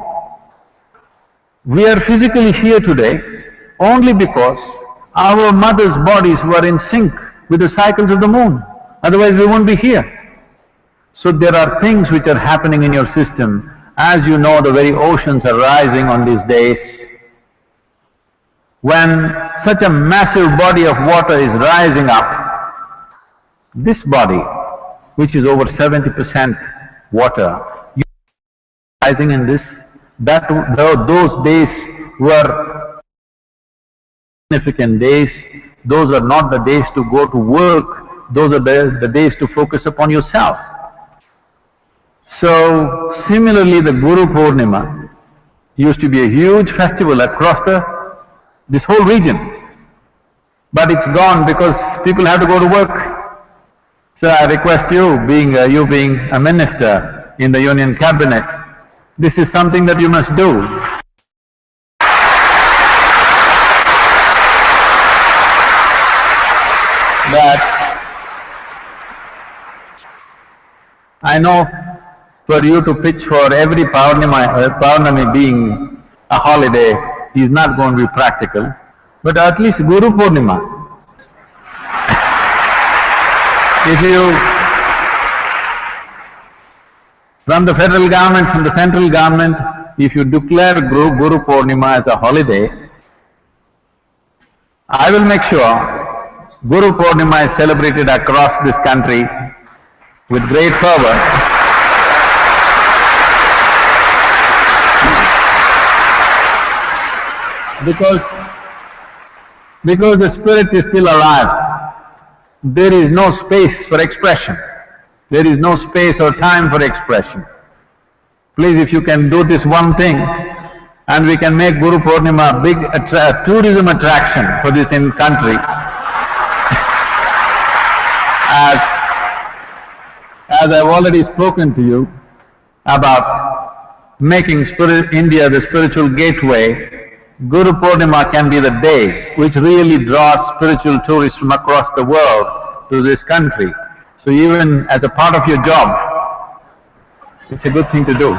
We are physically here today only because our mothers' bodies were in sync with the cycles of the moon. Otherwise we won't be here. So there are things which are happening in your system. As you know, the very oceans are rising on these days. When such a massive body of water is rising up, this body, which is over 70% water, rising in this, those days were significant days. Those are not the days to go to work. Those are the days to focus upon yourself. So, similarly the Guru Purnima used to be a huge festival across this whole region. But it's gone because people have to go to work. So I request you being a minister in the Union Cabinet, this is something that you must do. That I know for you to pitch for every Purnami being a holiday is not going to be practical, but at least Guru Purnima. If you, from the federal government, from the central government, if you declare Guru Purnima as a holiday, I will make sure Guru Purnima is celebrated across this country with great fervor. Because the spirit is still alive, there is no space for expression. There is no space or time for expression. Please, if you can do this one thing, and we can make Guru Purnima a big tourism attraction for this country, as I've already spoken to you about making India the spiritual gateway, Guru Purnima can be the day which really draws spiritual tourists from across the world to this country. So even as a part of your job, it's a good thing to do.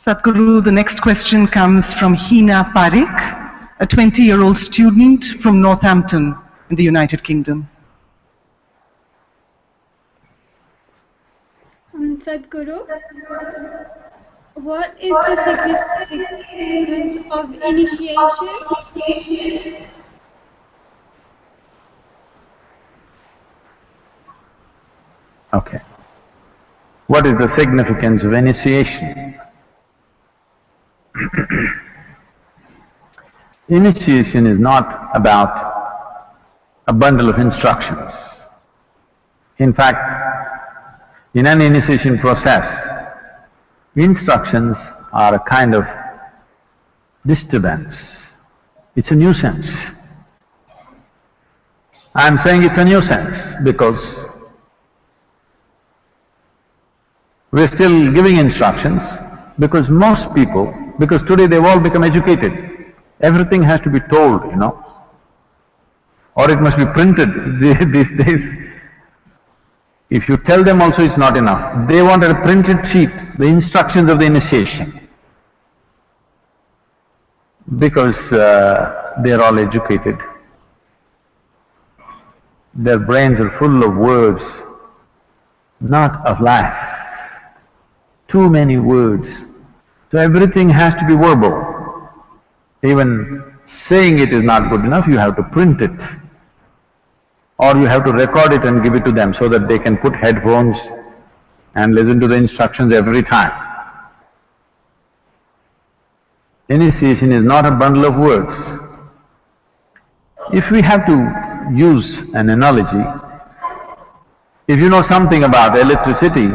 Sadhguru, the next question comes from Hina Parekh, a 20-year-old student from Northampton in the United Kingdom. Sadhguru, what is the significance of initiation? Okay. What is the significance of initiation? Initiation is not about a bundle of instructions. In fact, in an initiation process, instructions are a kind of disturbance. It's a nuisance. I'm saying it's a nuisance because we're still giving instructions because most people, because today they've all become educated, everything has to be told, or it must be printed these days. If you tell them also it's not enough. They want a printed sheet, the instructions of the initiation. Because they're all educated. Their brains are full of words, not of life. Too many words. So everything has to be verbal. Even saying it is not good enough, you have to print it. Or you have to record it and give it to them so that they can put headphones and listen to the instructions every time. Initiation is not a bundle of words. If we have to use an analogy, if you know something about electricity,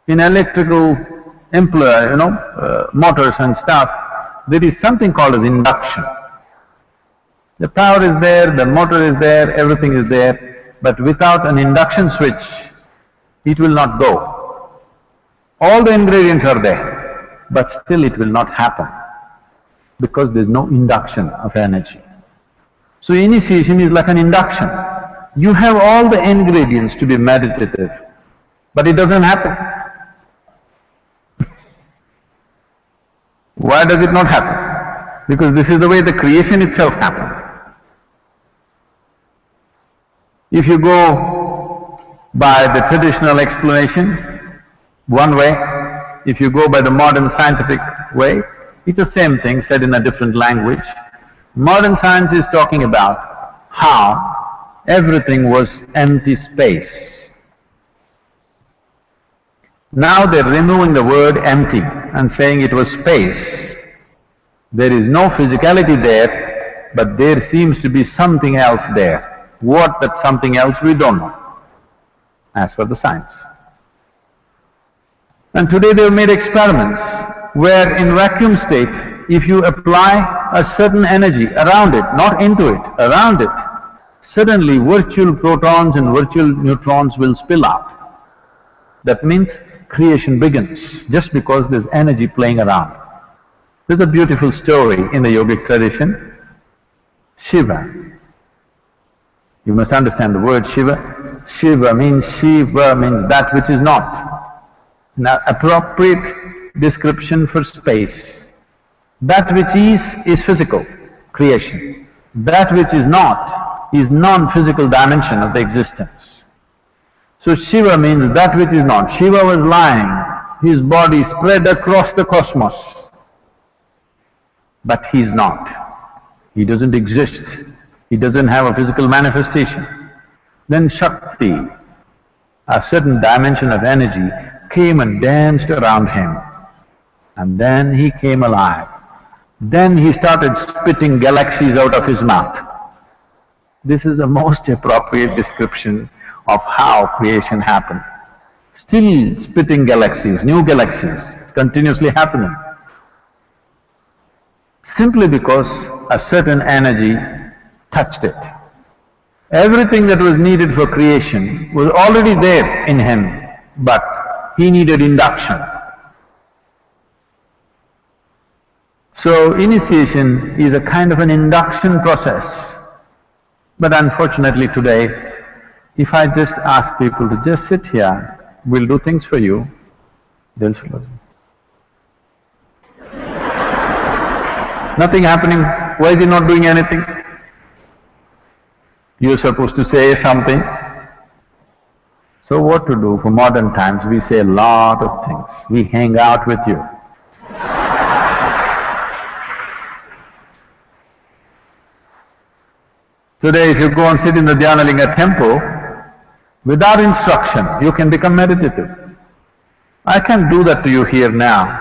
in electrical motors and stuff, there is something called as induction. The power is there, the motor is there, everything is there, but without an induction switch, it will not go. All the ingredients are there, but still it will not happen because there's no induction of energy. So initiation is like an induction. You have all the ingredients to be meditative, but it doesn't happen. Why does it not happen? Because this is the way the creation itself happened. If you go by the traditional explanation, one way, if you go by the modern scientific way, it's the same thing said in a different language. Modern science is talking about how everything was empty space. Now they're removing the word empty and saying it was space. There is no physicality there, but there seems to be something else there. What that something else, we don't know, as for the science. And today they've made experiments where in vacuum state, if you apply a certain energy around it, not into it, around it, suddenly virtual protons and virtual neutrons will spill out. That means creation begins, just because there's energy playing around. There's a beautiful story in the yogic tradition. Shiva. You must understand the word Shiva. Shiva means that which is not. Now, appropriate description for space. That which is physical, creation. That which is not is non-physical dimension of the existence. So Shiva means that which is not. Shiva was lying, his body spread across the cosmos. But he is not. He doesn't exist. He doesn't have a physical manifestation. Then Shakti, a certain dimension of energy, came and danced around him. And then he came alive. Then he started spitting galaxies out of his mouth. This is the most appropriate description of how creation happened. still spitting galaxies, new galaxies, it's continuously happening. Simply because a certain energy touched it. Everything that was needed for creation was already there in him, but he needed induction. So initiation is a kind of an induction process. But unfortunately today, if I just ask people to just sit here, we'll do things for you, they'll say, nothing happening, why is he not doing anything? You're supposed to say something. So what to do? For modern times, we say a lot of things. We hang out with you. Today, if you go and sit in the Dhyanalinga temple, without instruction, you can become meditative. I can't do that to you here now.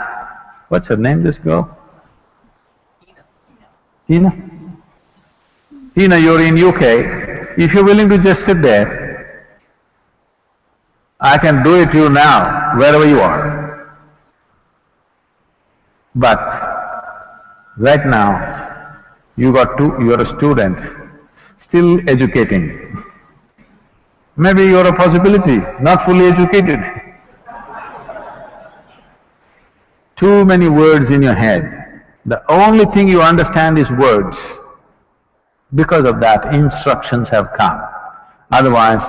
What's her name, this girl? Tina? Tina, you're in UK. If you're willing to just sit there, I can do it to you now, wherever you are. But right now, you're a student, still educating. Maybe you're a possibility, not fully educated. Too many words in your head. The only thing you understand is words. Because of that, instructions have come. Otherwise,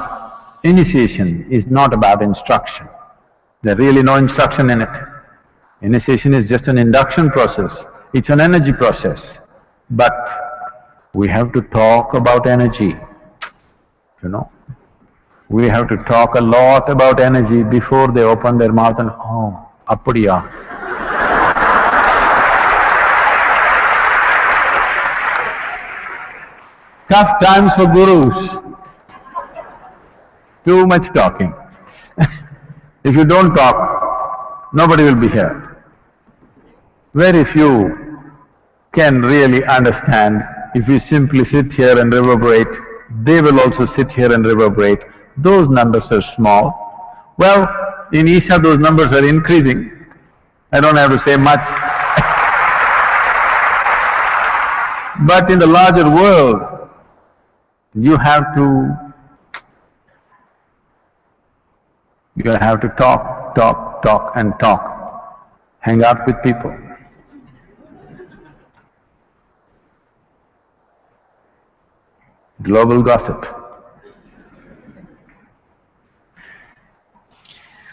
initiation is not about instruction. There's really no instruction in it. Initiation is just an induction process, it's an energy process. But we have to talk about energy, you know. We have to talk a lot about energy before they open their mouth and, oh, appadiya. Tough times for gurus. Too much talking. If you don't talk, nobody will be here. Very few can really understand. If you simply sit here and reverberate, they will also sit here and reverberate. Those numbers are small. Well, in Isha those numbers are increasing. I don't have to say much. But in the larger world, you have to talk and talk. Hang out with people. Global gossip.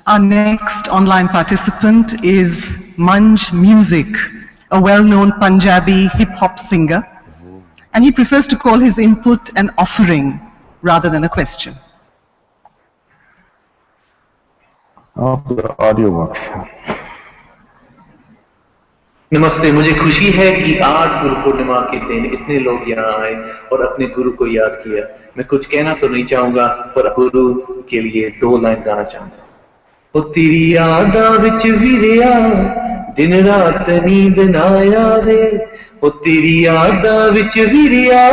Our next online participant is Manj Music, a well-known Punjabi hip-hop singer, and he prefers to call his input an offering rather than a question. Oh, the audio works. नमस्ते, मुझे खुशी है कि आज गुरु पूर्णिमा के दिन इतने लोग यहाँ आए और अपने गुरु को याद किया। मैं कुछ कहना तो नहीं चाहूँगा, पर गुरु के लिए 2 लाइन गाना चाहूँगा। ओ तेरी यादा विच वीरिया दिन रात नींद ना आवे, ओ तेरी यादा विच वीरिया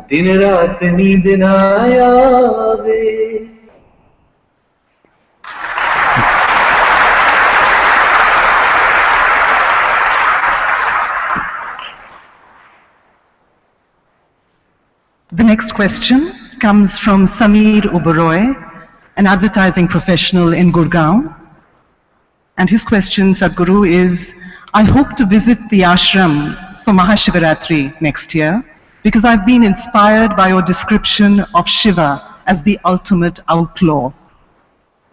दिन रात नींद ना आवे। The next question comes from Sameer Oberoi, an advertising professional in Gurgaon. And his question, Sadhguru, is, I hope to visit the ashram for Mahashivaratri next year because I've been inspired by your description of Shiva as the ultimate outlaw.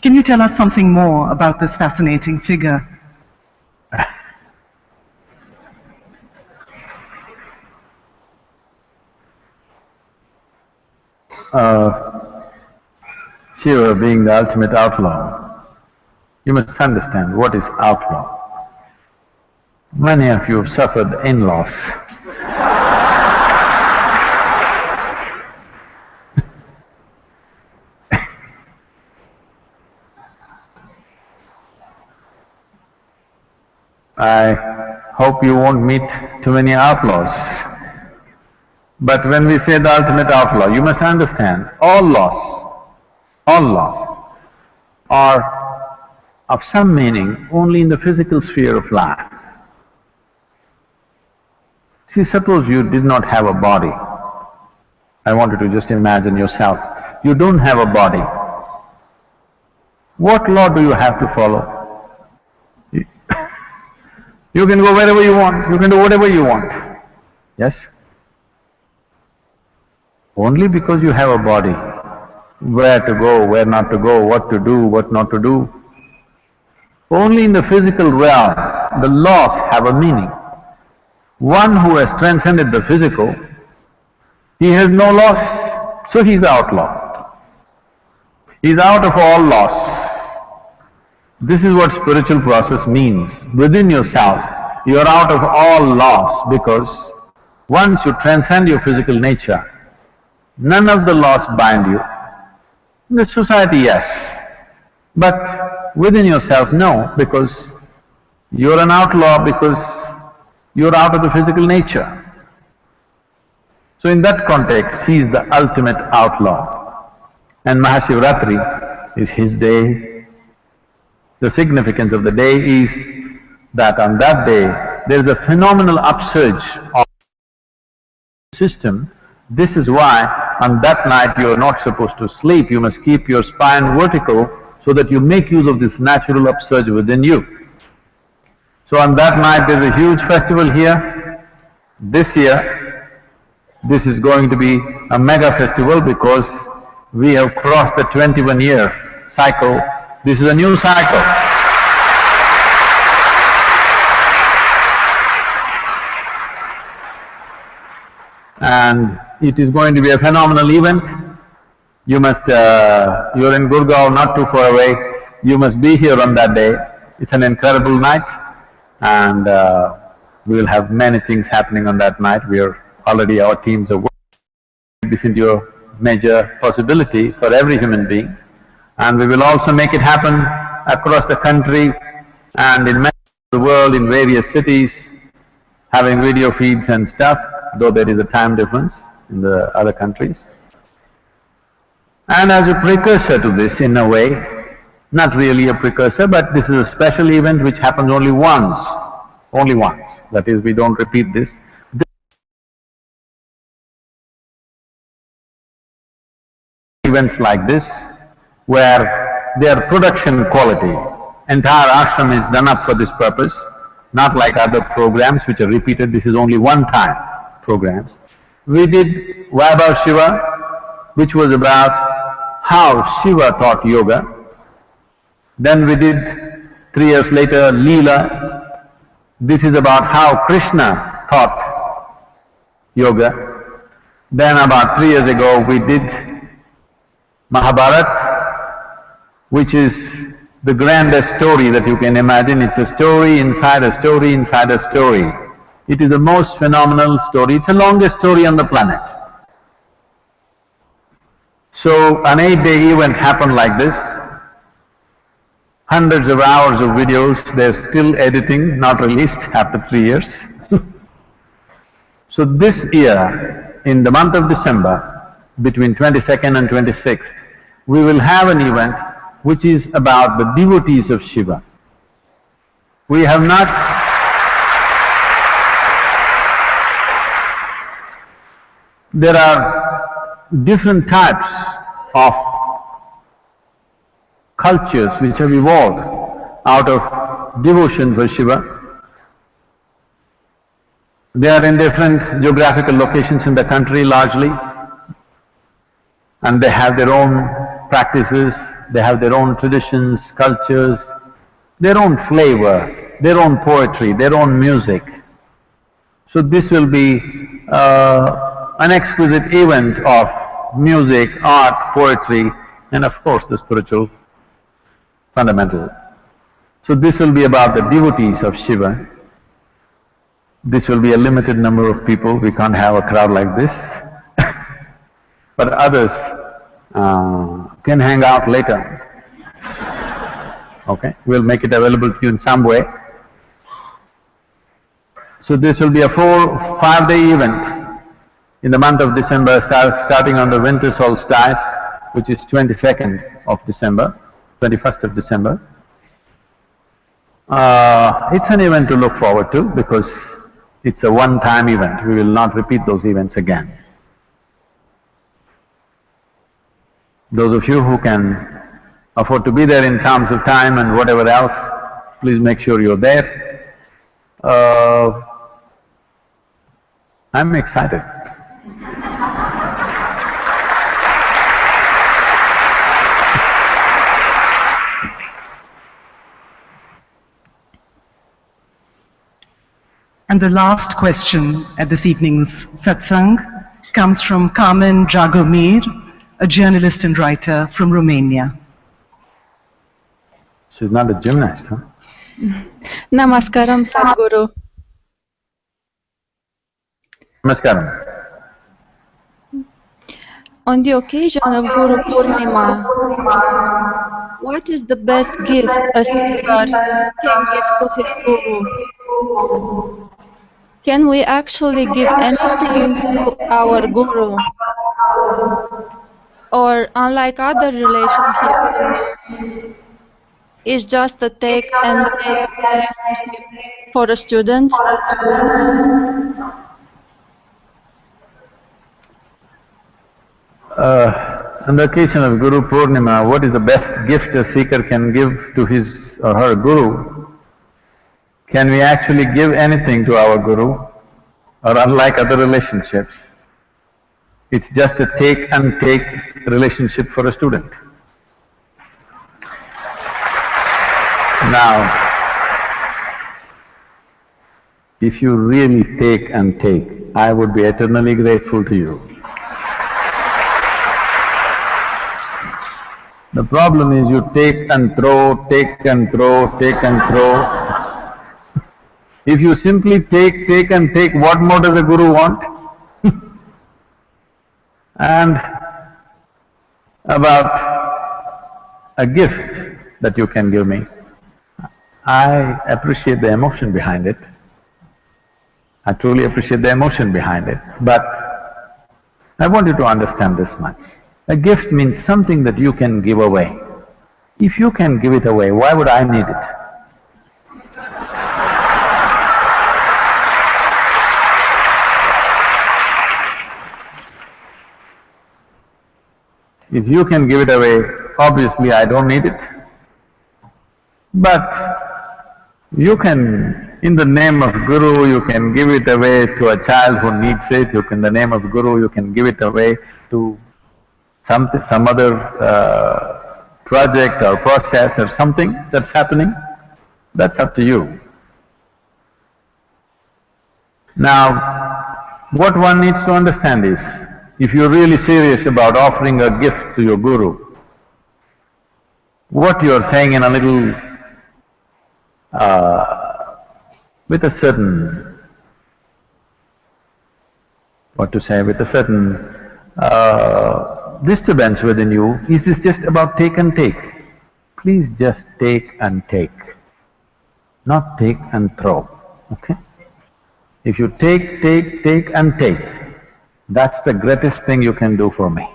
Can you tell us something more about this fascinating figure? Shiva being the ultimate outlaw, you must understand what is outlaw. Many of you have suffered in-laws. I hope you won't meet too many outlaws. But when we say the ultimate outlaw, you must understand all laws or of some meaning only in the physical sphere of life. See, suppose you did not have a body. I want you to just imagine yourself. You don't have a body. What law do you have to follow? You can go wherever you want, you can do whatever you want. Yes? Only because you have a body. Where to go, where not to go, what to do, what not to do. Only in the physical realm, the laws have a meaning. One who has transcended the physical, he has no laws, so he's outlaw. He's out of all laws. This is what spiritual process means. Within yourself, you are out of all laws because once you transcend your physical nature, none of the laws bind you. In the society, yes, but within yourself, no, because you're an outlaw because you're out of the physical nature. So in that context, he is the ultimate outlaw. And Mahashivratri is his day. The significance of the day is that on that day, there is a phenomenal upsurge of the system. This is why on that night you are not supposed to sleep, you must keep your spine vertical so that you make use of this natural upsurge within you. So on that night there is a huge festival here. This year, this is going to be a mega festival because we have crossed the 21-year cycle. This is a new cycle. And it is going to be a phenomenal event. You must… you're in Gurgaon, not too far away. You must be here on that day. It's an incredible night and we will have many things happening on that night. We are already… our teams are working this into a major possibility for every human being. And we will also make it happen across the country and in many parts of the world, in various cities, having video feeds and stuff, though there is a time difference in the other countries. And as a precursor to this, in a way, not really a precursor, but this is a special event which happens only once, that is, we don't repeat this. Events like this, where their production quality, entire ashram is done up for this purpose, not like other programs which are repeated. This is only one-time programs. We did Vaibhav Shiva, which was about how Shiva taught yoga. Then we did, 3 years later, Leela. This is about how Krishna taught yoga. Then about 3 years ago we did Mahabharata, which is the grandest story that you can imagine. It's a story inside a story inside a story. It is the most phenomenal story. It's the longest story on the planet. So an 8-day event happened like this. Hundreds of hours of videos, they're still editing, not released after 3 years. So this year, in the month of December, between 22nd and 26th, we will have an event which is about the devotees of Shiva. We have not… there are different types of cultures which have evolved out of devotion for Shiva. They are in different geographical locations in the country largely, and they have their own practices, they have their own traditions, cultures, their own flavor, their own poetry, their own music. So this will be an exquisite event of music, art, poetry, and of course the spiritual fundamental. So this will be about the devotees of Shiva. This will be a limited number of people, we can't have a crowd like this. But others can hang out later. Okay, we'll make it available to you in some way. So this will be a 4-5-day event in the month of December, starting on the winter solstice, which is 22nd of December, 21st of December. It's an event to look forward to because it's a one-time event. We will not repeat those events again. Those of you who can afford to be there in terms of time and whatever else, please make sure you're there. I'm excited. And the last question at this evening's satsang comes from Carmen Dragomir, a journalist and writer from Romania. She's not a gymnast, huh? Namaskaram, Sadhguru. Namaskaram. On the occasion of Guru Purnima, what is the best gift a seeker can give to his Guru? Can we actually give anything to our Guru? Or, unlike other relationships, is just a take and take relationship for a student? On the occasion of Guru Purnima, what is the best gift a seeker can give to his or her Guru? Can we actually give anything to our Guru? Or unlike other relationships, it's just a take and take relationship for a student. Now, if you really take and take, I would be eternally grateful to you. The problem is you take and throw, take and throw, take and throw. If you simply take and take, what more does a Guru want? And about a gift that you can give me, I appreciate the emotion behind it. I truly appreciate the emotion behind it, but I want you to understand this much. A gift means something that you can give away. If you can give it away, why would I need it? If you can give it away, obviously I don't need it. But you can, in the name of Guru, you can give it away to a child who needs it. In the name of Guru, you can give it away to some other project or process or something that's happening. That's up to you. Now, what one needs to understand is, if you're really serious about offering a gift to your Guru, what you're saying in a little… with a certain… with a certain disturbance within you, is this just about take and take? Please just take and take, not take and throw, okay? If you take and take, that's the greatest thing you can do for me.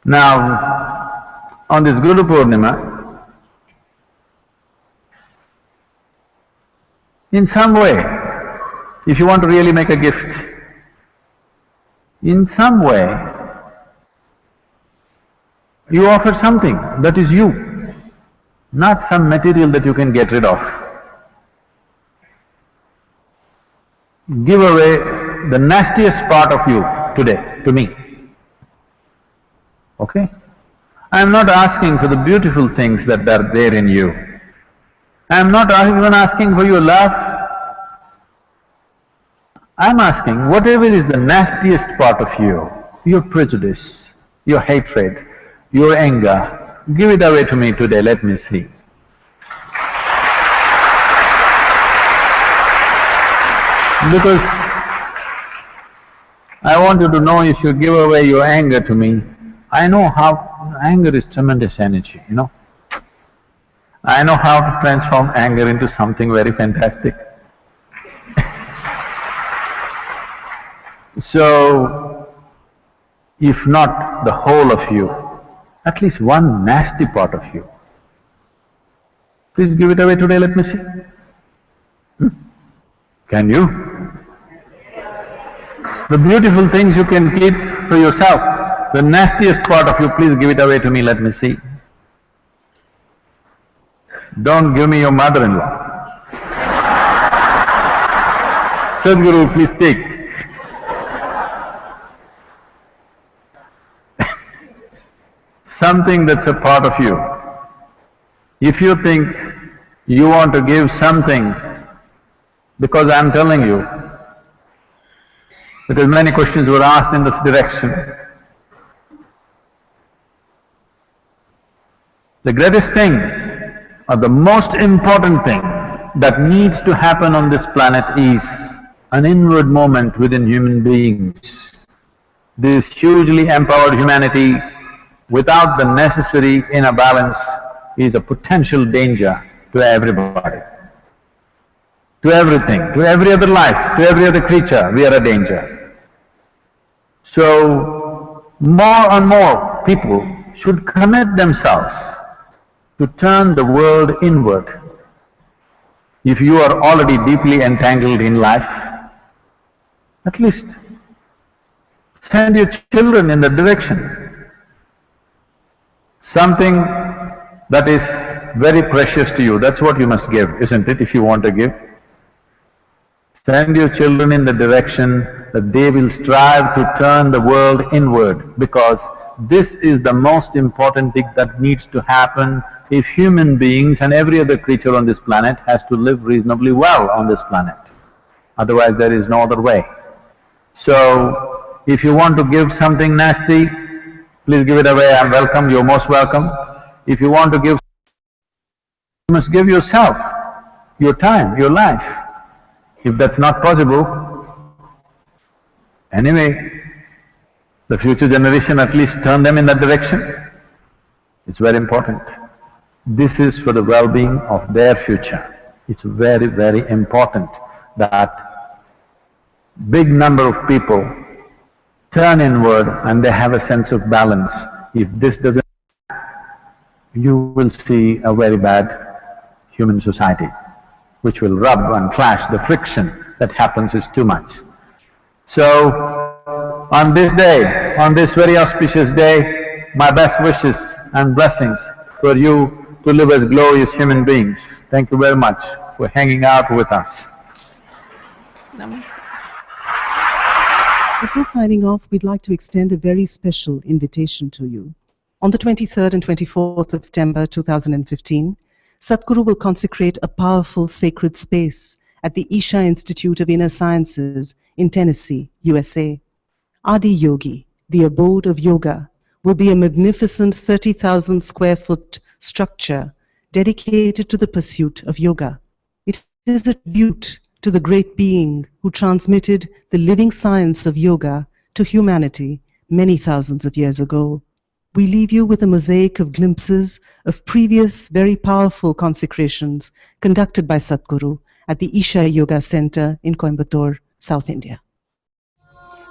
Now, on this Guru Purnima, in some way, if you want to really make a gift, in some way, you offer something that is you, not some material that you can get rid of. Give away the nastiest part of you today to me, okay? I am not asking for the beautiful things that are there in you. I am not even asking for your love. I am asking whatever is the nastiest part of you, your prejudice, your hatred, your anger, give it away to me today, let me see. Because I want you to know, if you give away your anger to me, I know how anger is tremendous energy, you know. I know how to transform anger into something very fantastic. So, if not the whole of you, at least one nasty part of you, please give it away today, let me see. Can you? The beautiful things you can keep for yourself, the nastiest part of you, please give it away to me, let me see. Don't give me your mother-in-law. Sadhguru, please take. Something that's a part of you. If you think you want to give something because I'm telling you, because many questions were asked in this direction, the greatest thing or the most important thing that needs to happen on this planet is an inward movement within human beings. This hugely empowered humanity, without the necessary inner balance, is a potential danger to everybody, to everything, to every other life, to every other creature, we are a danger. So, more and more people should commit themselves to turn the world inward. If you are already deeply entangled in life, at least send your children in that direction. Something that is very precious to you, that's what you must give, isn't it, if you want to give? Send your children in the direction that they will strive to turn the world inward, because this is the most important thing that needs to happen if human beings and every other creature on this planet has to live reasonably well on this planet. Otherwise there is no other way. So, if you want to give something nasty, please give it away, I'm welcome, you're most welcome. If you want to give, you must give yourself, your time, your life. If that's not possible, anyway, the future generation, at least turn them in that direction. It's very important. This is for the well-being of their future. It's very, very important that big number of people turn inward and they have a sense of balance. If this doesn't, you will see a very bad human society, which will rub and clash. The friction that happens is too much. So, on this day, on this very auspicious day, my best wishes and blessings for you to live as glorious human beings. Thank you very much for hanging out with us. Before signing off, we'd like to extend a very special invitation to you. On the 23rd and 24th of September 2015, Sadhguru will consecrate a powerful sacred space at the Isha Institute of Inner Sciences in Tennessee, USA. Adi Yogi, the abode of yoga, will be a magnificent 30,000 square foot structure dedicated to the pursuit of yoga. It is a tribute to the great being who transmitted the living science of yoga to humanity many thousands of years ago. We leave you with a mosaic of glimpses of previous very powerful consecrations conducted by Sadhguru at the Isha Yoga Center in Coimbatore, South India.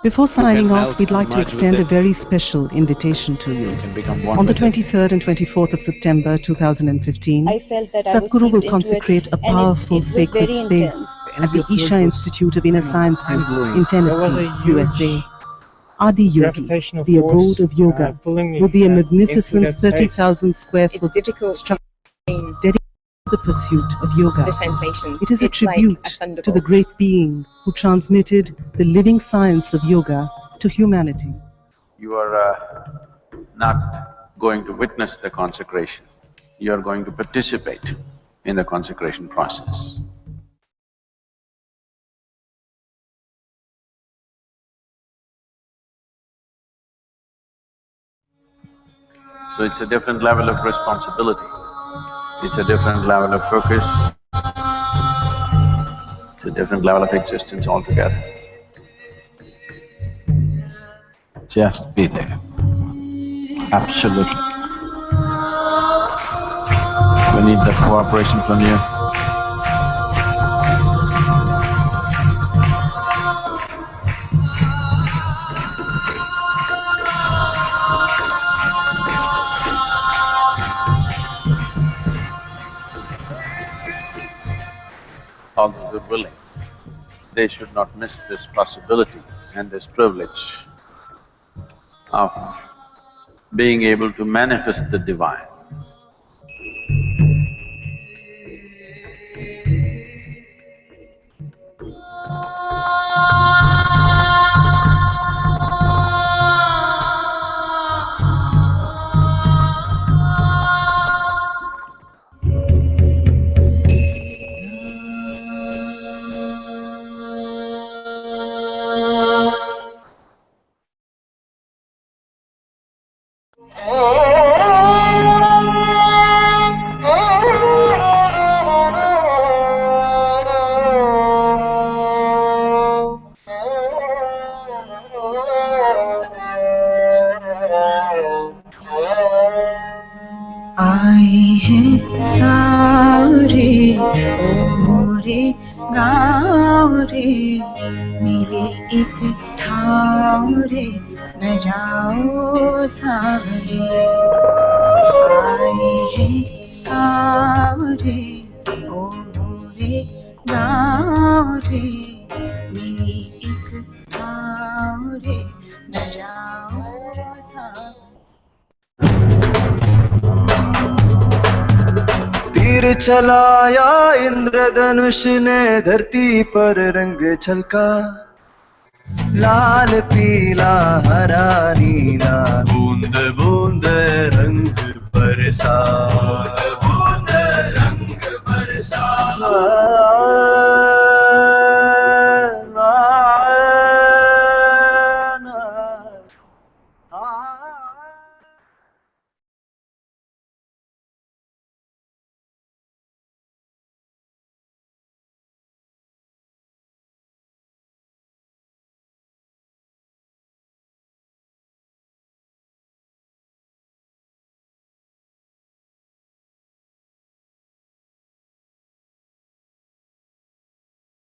Before signing off, we'd like to extend a very special invitation to you. On the 23rd and 24th of September 2015, Sadhguru will consecrate a powerful sacred space at the Isha Institute of Inner Sciences in Tennessee, USA. Adi Yogi, the abode of yoga, will be a magnificent 30,000 square foot structure dedicated to the pursuit of yoga. It is a tribute to the great being who transmitted the living science of yoga to humanity. You are not going to witness the consecration, you are going to participate in the consecration process. So it's a different level of responsibility, it's a different level of focus, it's a different level of existence altogether. Just be there, absolutely. We need the cooperation from you. willing, they should not miss this possibility and this privilege of being able to manifest the divine. आई हैं सारे ओ रे गाँव रे, मेरे एक ठाव रे, न जाओ सारे। आए हैं सारे ओ रे गाँव रे, मेरे एक ठाव रे, न जाओ सारे। तीर चलाया इंद्रधनुष ने धरती पर रंग छलका, लाल पीला हरा